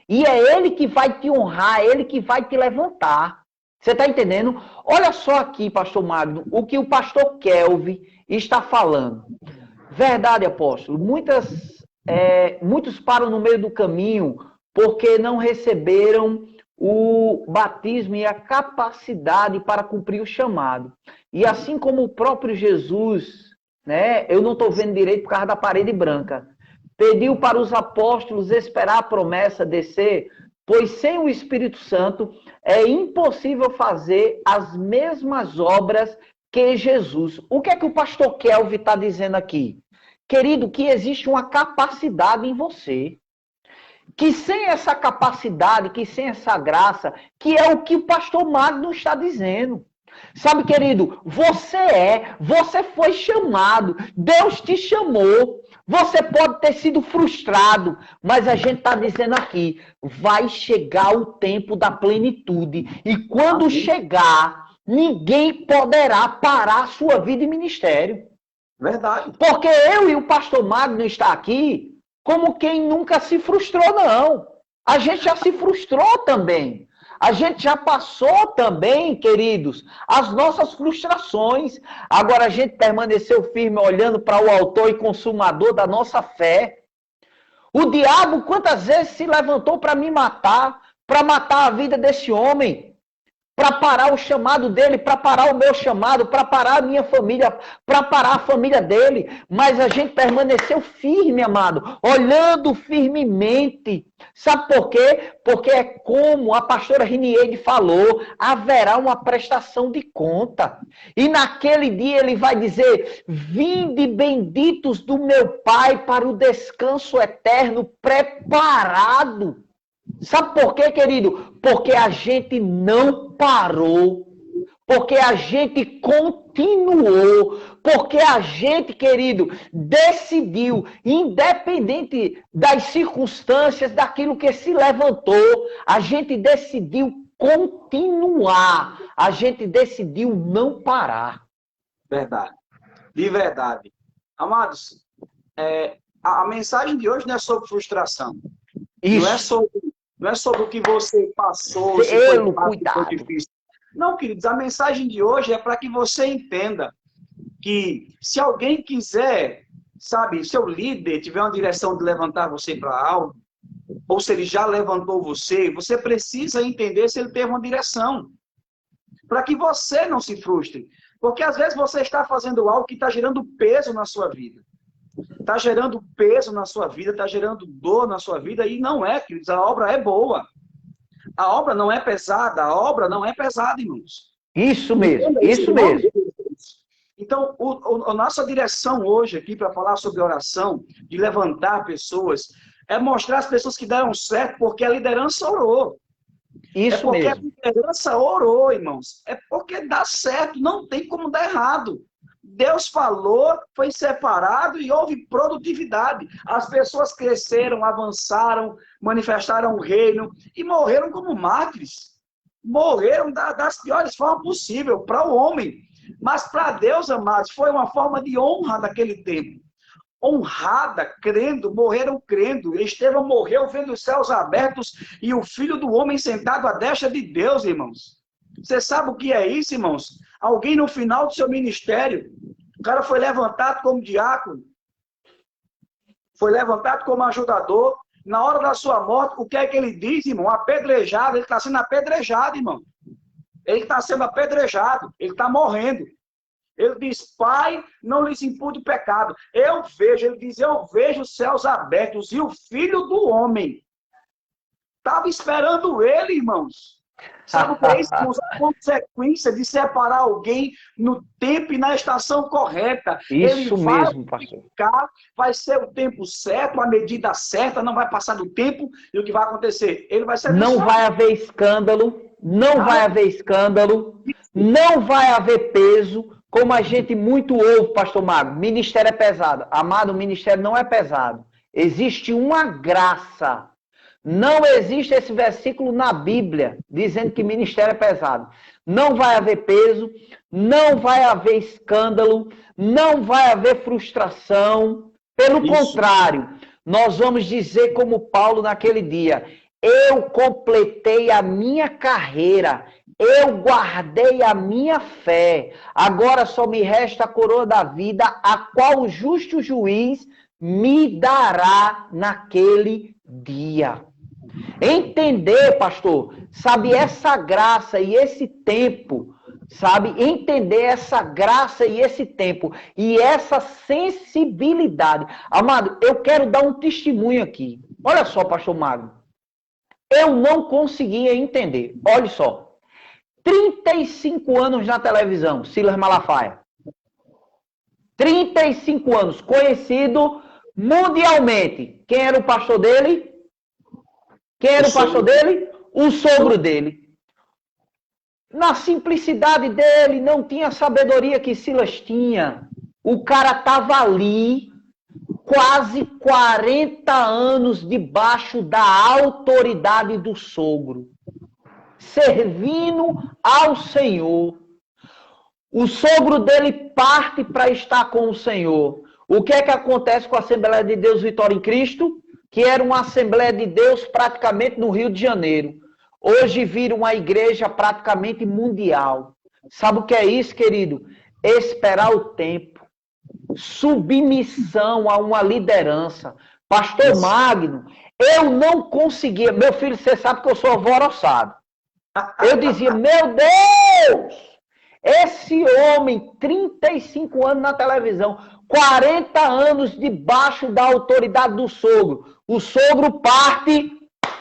E é Ele que vai te honrar, é Ele que vai te levantar. Você está entendendo? Olha só aqui, pastor Magno, o que o pastor Kelvin está falando. Verdade, apóstolo. Muitos param no meio do caminho porque não receberam o batismo e a capacidade para cumprir o chamado. E assim como o próprio Jesus, né, eu não estou vendo direito por causa da parede branca, pediu para os apóstolos esperar a promessa descer, pois sem o Espírito Santo é impossível fazer as mesmas obras que Jesus. O que é que o pastor Kelvin está dizendo aqui? Querido, que existe uma capacidade em você. Que sem essa capacidade, que sem essa graça, que é o que o pastor Magno está dizendo. Sabe, querido, você foi chamado, Deus te chamou. Você pode ter sido frustrado, mas a gente está dizendo aqui, vai chegar o tempo da plenitude. E quando chegar, ninguém poderá parar a sua vida e ministério. Verdade. Porque eu e o pastor Magno está aqui como quem nunca se frustrou, não. A gente já se frustrou também. A gente já passou também, queridos, as nossas frustrações. Agora a gente permaneceu firme olhando para o autor e consumador da nossa fé. O diabo quantas vezes se levantou para me matar, para matar a vida desse homem, para parar o chamado dele, para parar o meu chamado, para parar a minha família, para parar a família dele. Mas a gente permaneceu firme, amado, olhando firmemente. Sabe por quê? Porque é como a pastora Riniede falou, haverá uma prestação de conta. E naquele dia ele vai dizer, vinde benditos do meu Pai para o descanso eterno preparado. Sabe por quê, querido? Porque a gente não parou. Porque a gente continuou. Porque a gente, querido, decidiu, independente das circunstâncias, daquilo que se levantou, a gente decidiu continuar. A gente decidiu não parar. Verdade. De verdade. Amados, a mensagem de hoje não é sobre frustração. Isso. Não é sobre o que você passou, se foi fácil, se foi difícil. Não, queridos, a mensagem de hoje é para que você entenda que se alguém quiser, sabe, seu líder tiver uma direção de levantar você para algo, ou se ele já levantou você, você precisa entender se ele teve uma direção. Para que você não se frustre. Porque às vezes você está fazendo algo que está gerando peso na sua vida. Está gerando peso na sua vida, está gerando dor na sua vida, e não é, queridos, a obra é boa. A obra não é pesada, irmãos. Isso mesmo, isso mesmo. Então, a nossa direção hoje aqui para falar sobre oração, de levantar pessoas, é mostrar às pessoas que deram certo porque a liderança orou. Isso porque mesmo. a liderança orou, irmãos. É porque dá certo, não tem como dar errado. Deus falou, foi separado e houve produtividade. As pessoas cresceram, avançaram, manifestaram o reino e morreram como mártires. Morreram das piores formas possíveis para o homem. Mas para Deus, amados, foi uma forma de honra daquele tempo. Honrada, crendo, morreram crendo. Estevão morreu vendo os céus abertos e o Filho do Homem sentado à destra de Deus, irmãos. Você sabe o que é isso, irmãos? Alguém no final do seu ministério, o cara foi levantado como diácono, foi levantado como ajudador. Na hora da sua morte, o que é que ele diz, irmão? Apedrejado, ele está sendo apedrejado, irmão. Ele está sendo apedrejado, ele está morrendo. Ele diz, Pai, não lhes impute o pecado. Eu vejo, ele diz, eu vejo os céus abertos e o Filho do Homem. Estava esperando ele, irmãos. Sabe o que é isso, irmãos? A consequência de separar alguém no tempo e na estação correta. Isso mesmo, pastor. Vai ser o tempo certo, a medida certa, não vai passar do tempo e o que vai acontecer? Ele vai ser Não vai haver escândalo, não vai haver escândalo, não vai haver peso, como a gente muito ouve, pastor Mago. Ministério é pesado. Amado, o ministério não é pesado. Existe uma graça. Não existe esse versículo na Bíblia dizendo que ministério é pesado. Não vai haver peso, não vai haver escândalo, não vai haver frustração. Pelo contrário, nós vamos dizer como Paulo naquele dia, eu completei a minha carreira, eu guardei a minha fé, agora só me resta a coroa da vida, a qual o justo juiz me dará naquele dia. Entender, pastor, sabe, essa graça e esse tempo, sabe, entender essa graça e esse tempo e essa sensibilidade. Amado, eu quero dar um testemunho aqui. Olha só, pastor Magno, eu não conseguia entender. Olha só, 35 anos na televisão, Silas Malafaia. 35 anos, conhecido mundialmente. Quem era o pastor dele? Quem era o pastor dele? O sogro dele. Na simplicidade dele, não tinha a sabedoria que Silas tinha. O cara estava ali, quase 40 anos debaixo da autoridade do sogro, servindo ao Senhor. O sogro dele parte para estar com o Senhor. O que é que acontece com a Assembleia de Deus Vitória em Cristo? Que era uma Assembleia de Deus praticamente no Rio de Janeiro. Hoje vira uma igreja praticamente mundial. Sabe o que é isso, querido? Esperar o tempo. Submissão a uma liderança. Pastor Magno, eu não conseguia. Meu filho, você sabe que eu sou alvoroçado. Eu dizia, meu Deus! Esse homem, 35 anos na televisão, 40 anos debaixo da autoridade do sogro. O sogro parte,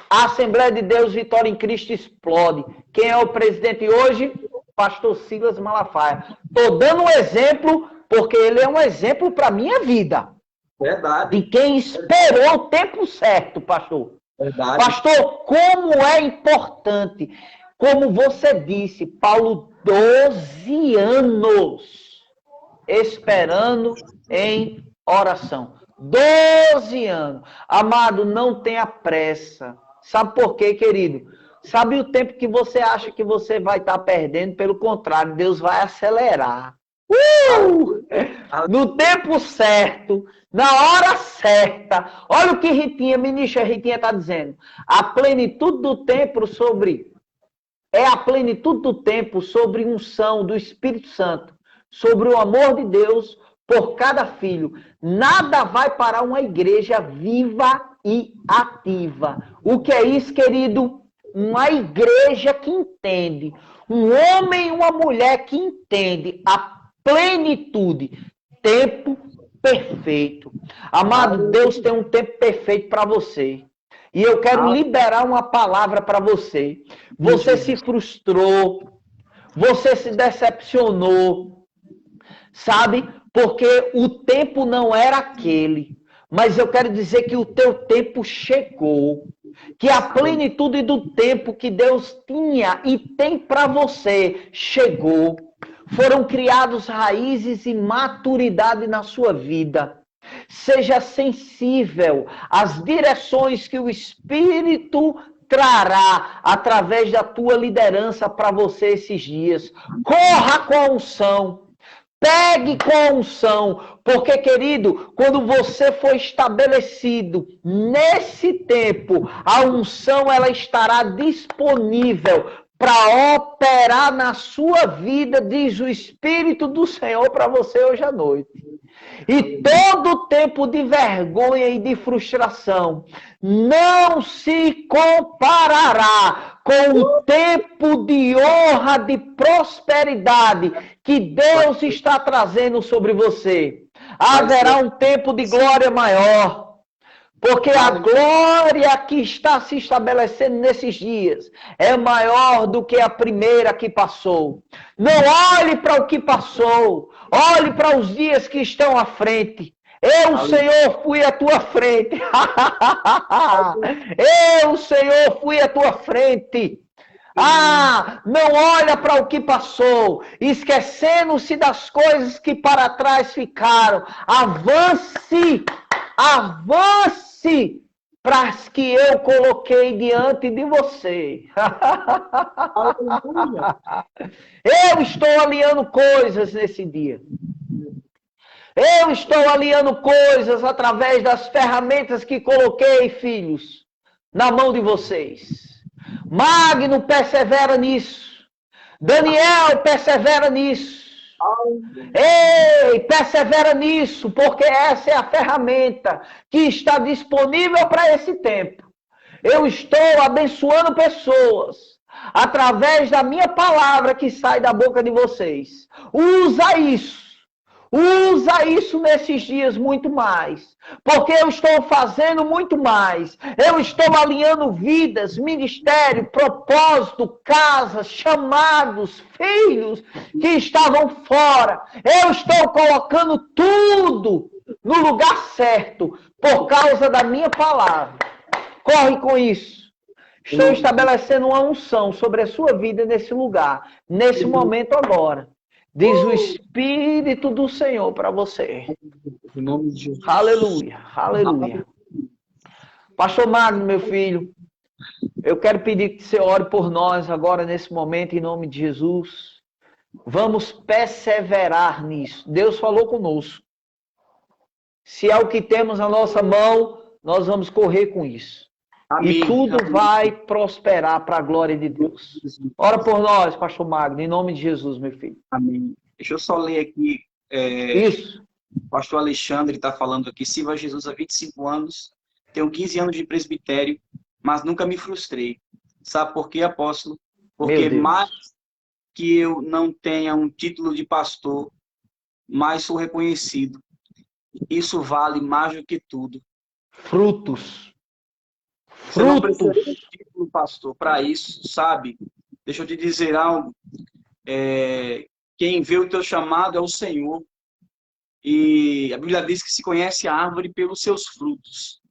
a Assembleia de Deus Vitória em Cristo explode. Quem é o presidente hoje? Pastor Silas Malafaia. Estou dando um exemplo, porque ele é um exemplo para a minha vida. Verdade. De quem esperou o tempo certo, pastor. Verdade. Pastor, como é importante, como você disse, Paulo, 12 anos esperando em oração. 12 anos. Amado, não tenha pressa. Sabe por quê, querido? Sabe o tempo que você acha que você vai estar perdendo? Pelo contrário, Deus vai acelerar. No tempo certo, na hora certa. Olha o que ministra Ritinha está dizendo. A plenitude do tempo é a plenitude do tempo sobre unção do Espírito Santo, sobre o amor de Deus por cada filho. Nada vai parar uma igreja viva e ativa. O que é isso, querido? Uma igreja que entende, um homem e uma mulher que entende a plenitude, tempo perfeito. Amado, Deus tem um tempo perfeito para você. E eu quero liberar uma palavra para você. Você se frustrou, você se decepcionou, sabe? Porque o tempo não era aquele. Mas eu quero dizer que o teu tempo chegou. Que a plenitude do tempo que Deus tinha e tem para você chegou. foram criados raízes e maturidade na sua vida. Seja sensível às direções que o Espírito trará através da tua liderança para você esses dias. Corra com a unção. Pegue com a unção, porque, querido, quando você for estabelecido nesse tempo, a unção ela estará disponível para operar na sua vida, diz o Espírito do Senhor para você hoje à noite. E todo tempo de vergonha e de frustração não se comparará com o tempo de honra, de prosperidade que Deus está trazendo sobre você. Haverá um tempo de glória maior. Porque a glória que está se estabelecendo nesses dias é maior do que a primeira que passou. Não olhe para o que passou, olhe para os dias que estão à frente. Eu, Senhor, fui à tua frente. Eu, Senhor, fui à tua frente. Não olha para o que passou, esquecendo-se das coisas que para trás ficaram. Avance, avance para as que eu coloquei diante de você. Eu estou alinhando coisas nesse dia. Eu estou alinhando coisas através das ferramentas que coloquei, filhos, na mão de vocês. Magno persevera nisso. Daniel persevera nisso. Ei, persevera nisso, porque essa é a ferramenta que está disponível para esse tempo. Eu estou abençoando pessoas através da minha palavra que sai da boca de vocês. Usa isso. Usa isso nesses dias muito mais, porque eu estou fazendo muito mais. Eu estou alinhando vidas, ministério, propósito, casas, chamados, filhos que estavam fora. Eu estou colocando tudo no lugar certo por causa da minha palavra. Corre com isso. Estou estabelecendo uma unção sobre a sua vida nesse lugar, nesse momento agora. Diz o Espírito do Senhor para você. Em nome de Jesus. Aleluia, aleluia. Pastor Magno, meu filho, eu quero pedir que você ore por nós agora, nesse momento, em nome de Jesus. Vamos perseverar nisso. Deus falou conosco. Se é o que temos na nossa mão, nós vamos correr com isso. Amém. E tudo vai prosperar para a glória de Deus. Ora por nós, pastor Magno, em nome de Jesus, meu filho. Amém. Deixa eu só ler aqui. Isso. O pastor Alexandre está falando aqui. Sirvo a Jesus há 25 anos. Tenho 15 anos de presbitério, mas nunca me frustrei. Sabe por quê, apóstolo? Porque mais que eu não tenha um título de pastor, mais sou reconhecido. Isso vale mais do que tudo. Frutos. Você não precisa de título, pastor, para isso, sabe? Deixa eu te dizer algo. Quem vê o teu chamado é o Senhor. E a Bíblia diz que se conhece a árvore pelos seus frutos.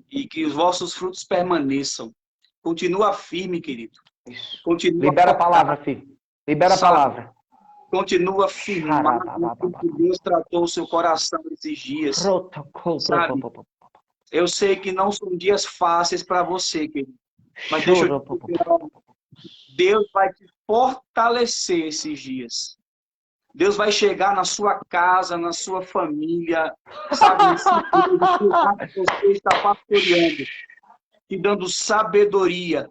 E que os vossos frutos permaneçam. Continua firme, querido. Continua. Libera a palavra, filho. Libera a palavra. Continua firme. Deus tratou o seu coração esses dias. Sabe? Eu sei que não são dias fáceis para você, querido. Mas deixa eu te dizer, Deus vai te fortalecer esses dias. Deus vai chegar na sua casa, na sua família, sabe? Você está pastoreando, te dando sabedoria.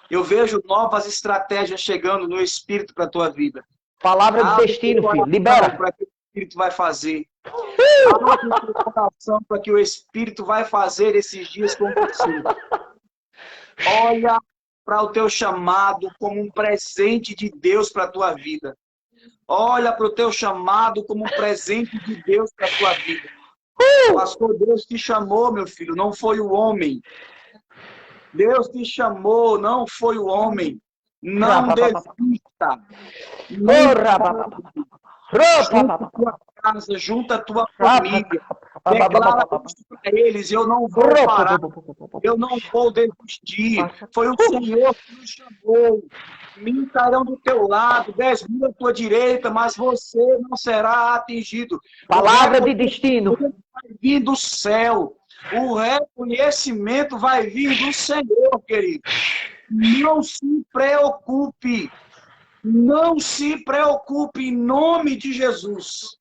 Eu vejo novas estratégias chegando no Espírito para a tua vida. Palavra de destino, filho. Libera. Para que o Espírito vai fazer. Abre o coração para que o Espírito vai fazer esses dias com você. Olha para o teu chamado como um presente de Deus para a tua vida. Olha para o teu chamado como um presente de Deus para a tua vida. Pastor, Deus te chamou, meu filho, não foi o homem. Deus te chamou, não foi o homem. Não desista. Junta a tua casa, junta a tua família. Declara isso para eles, eu não vou parar, eu não vou desistir. Foi o Senhor que nos chamou. 1000 estarão do teu lado, 10.000 à tua direita, mas você não será atingido. Palavra de destino. Vai vir do céu. O reconhecimento vai vir do Senhor, querido. Não se preocupe. Não se preocupe em nome de Jesus.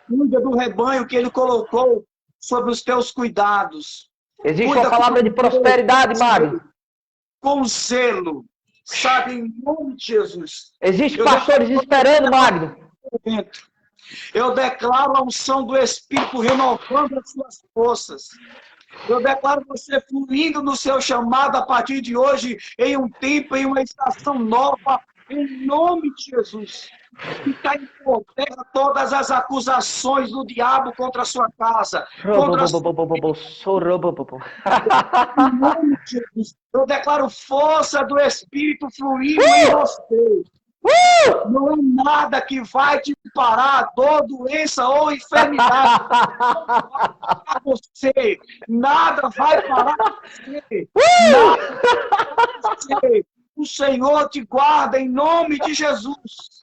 Cuida do rebanho que Ele colocou sobre os teus cuidados. Existe uma palavra de prosperidade, Mário. Com zelo. Sabe, em nome de Jesus. Existem pastores esperando, Magno. Eu declaro a unção do Espírito renovando as suas forças. Eu declaro você fluindo no seu chamado a partir de hoje, em um tempo, em uma estação nova, em nome de Jesus. Que cai por terra todas as acusações do diabo contra a sua casa. Contra a sua... Em nome de Jesus. Eu declaro força do Espírito fluindo em você. Não é nada que vai te parar, dor, doença ou enfermidade. Você. Nada vai parar você. Nada vai parar você. O Senhor te guarda em nome de Jesus.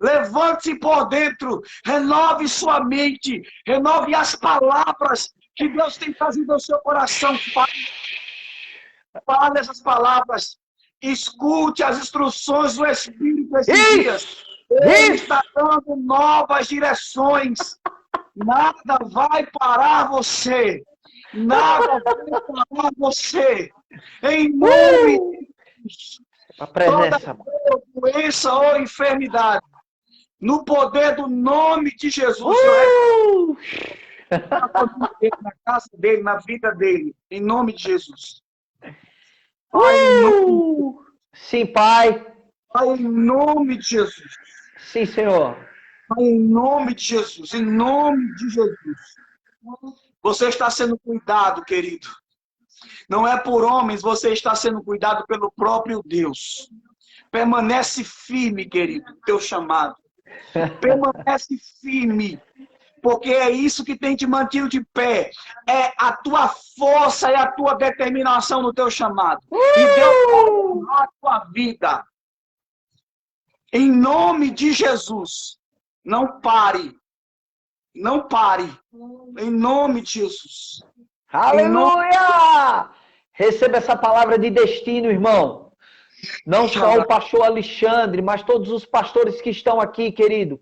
Levante-se por dentro, renove sua mente, renove as palavras que Deus tem trazido ao seu coração. Fale essas palavras, escute as instruções do Espírito esses dias. Ele está dando novas direções. Nada vai parar você. Nada vai parar você. Em nome de Jesus. A presença. Toda doença ou enfermidade. No poder do nome de Jesus, na casa dele, na vida dele, em nome de Jesus. Pai, Sim, Pai. Pai, em nome de Jesus. Sim, Senhor. Pai, em nome de Jesus, em nome de Jesus. Você está sendo cuidado, querido. Não é por homens, você está sendo cuidado pelo próprio Deus. Permanece firme, querido, teu chamado. Permanece firme, porque é isso que tem te mantido de pé. É a tua força e a tua determinação no teu chamado. E Deus vai a tua vida. Em nome de Jesus, não pare. Não pare. Em nome de Jesus. Aleluia! Receba essa palavra de destino, irmão. Não só o pastor Alexandre, mas todos os pastores que estão aqui, querido.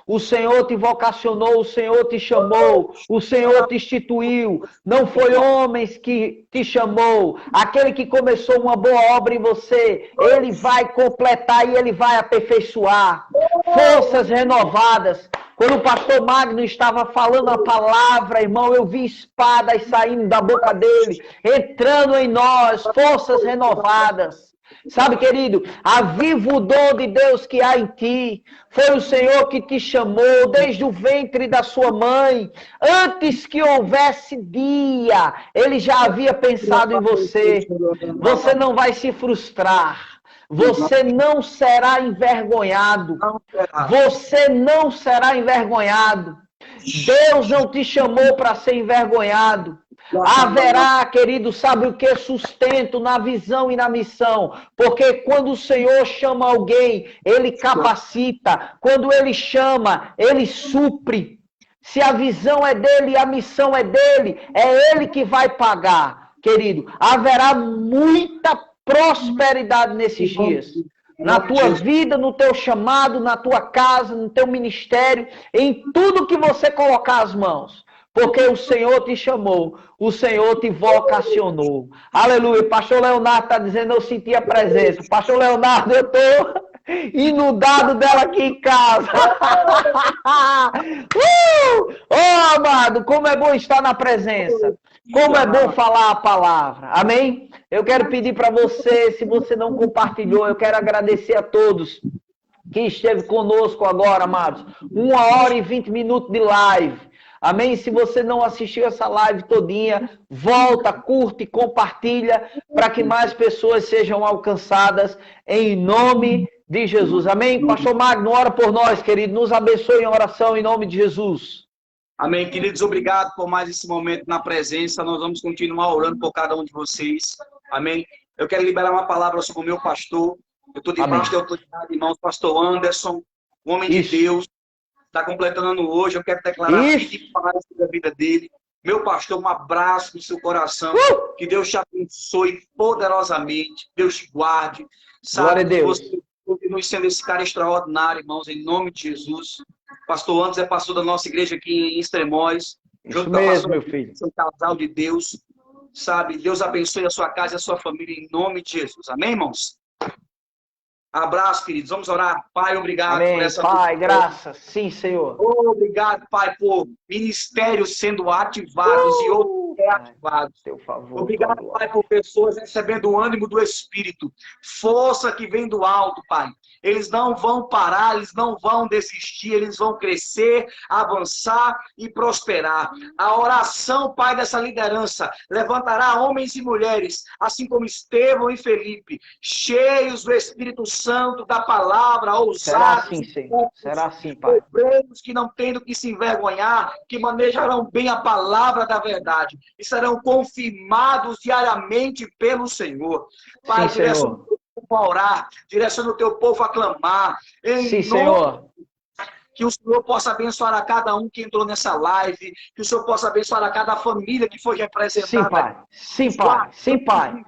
O Senhor te vocacionou, o Senhor te chamou, o Senhor te instituiu. Não foi homens que te chamou. Aquele que começou uma boa obra em você, Ele vai completar e Ele vai aperfeiçoar. Forças renovadas. Quando o pastor Magno estava falando a palavra, irmão, eu vi espadas saindo da boca dele, entrando em nós, forças renovadas. Sabe, querido, aviva o dom de Deus que há em ti. Foi o Senhor que te chamou desde o ventre da sua mãe. Antes que houvesse dia, Ele já havia pensado em você. Você não vai se frustrar. Você não será envergonhado. Você não será envergonhado. Deus não te chamou para ser envergonhado. Haverá, querido, sabe o que? Sustento na visão e na missão. Porque quando o Senhor chama alguém, Ele capacita. Quando Ele chama, Ele supre. Se a visão é dele e a missão é dele, é Ele que vai pagar, querido. Haverá muita prosperidade nesses dias. Na tua vida, no teu chamado, na tua casa, no teu ministério, em tudo que você colocar as mãos. Porque o Senhor te chamou, o Senhor te vocacionou. Aleluia. Pastor Leonardo está dizendo, eu senti a presença. Pastor Leonardo, eu estou inundado dela aqui em casa. Oh, amado, como é bom estar na presença. Como é bom falar a palavra. Amém? Eu quero pedir para você, se você não compartilhou, eu quero agradecer a todos que esteve conosco agora, amados. 1h20 de live. Amém? Se você não assistiu essa live todinha, volta, curte, compartilha, para que mais pessoas sejam alcançadas em nome de Jesus. Amém? Pastor Magno, ora por nós, querido. Nos abençoe em oração em nome de Jesus. Amém. Queridos, obrigado por mais esse momento na presença. Nós vamos continuar orando por cada um de vocês. Amém. Eu quero liberar uma palavra sobre o meu pastor. Eu estou debaixo da autoridade, irmãos, pastor Anderson, homem de Deus, está completando ano hoje. Eu quero declarar vida e paz sobre a vida dele. Meu pastor, um abraço no seu coração. Que Deus te abençoe poderosamente. Deus te guarde. Sabe, glória a Deus. Você continue sendo esse cara extraordinário, irmãos, em nome de Jesus. Pastor Anderson é pastor da nossa igreja aqui em Extremóis. Isso mesmo, meu filho. Um casal de Deus. Sabe, Deus abençoe a sua casa e a sua família em nome de Jesus. Amém, irmãos? Abraço, queridos. Vamos orar. Pai, obrigado Amém. por essa... Pai, graças. Sim, Senhor. Obrigado, Pai, por ministérios sendo ativados e outros reativados. Teu favor. Obrigado, Pai, por pessoas recebendo o ânimo do Espírito. Força que vem do alto, Pai. Eles não vão parar, eles não vão desistir, eles vão crescer, avançar e prosperar. A oração, Pai, dessa liderança levantará homens e mulheres, assim como Estevão e Felipe, cheios do Espírito Santo, da palavra, ousados. Será assim, Senhor. Será assim, Pai. Obreiros que não têm do que se envergonhar, que manejarão bem a palavra da verdade e serão confirmados diariamente pelo Senhor. Pai, sim, Senhor. A orar, direciona o teu povo a clamar. Sim, Senhor. Que o Senhor possa abençoar a cada um que entrou nessa live, que o Senhor possa abençoar a cada família que foi representada. Sim, Pai. Sim, Pai. Sim, Pai.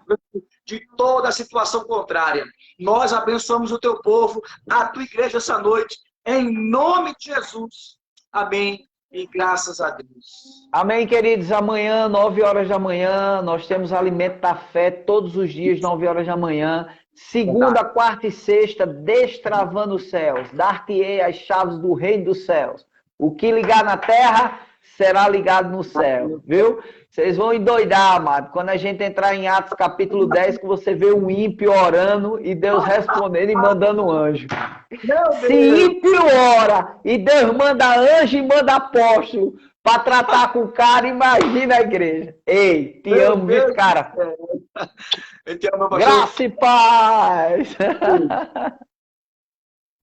De toda a situação contrária. Nós abençoamos o teu povo, a tua igreja essa noite, em nome de Jesus. Amém. E graças a Deus. Amém, queridos. Amanhã, 9 horas da manhã, nós temos Alimento da Fé, todos os dias, 9 horas da manhã. Segunda, quarta e sexta, Destravando os Céus. Dar-te-ei as chaves do reino dos céus. O que ligar na terra, será ligado no céu. Viu? Vocês vão endoidar, amado. Quando a gente entrar em Atos capítulo 10, que você vê um ímpio orando e Deus respondendo e mandando um anjo. Se ímpio ora e Deus manda anjo e manda apóstolo para tratar com o cara, imagina a igreja. Ei, te amo, viu, cara? Eu te amo, meu pastor. Graça e paz.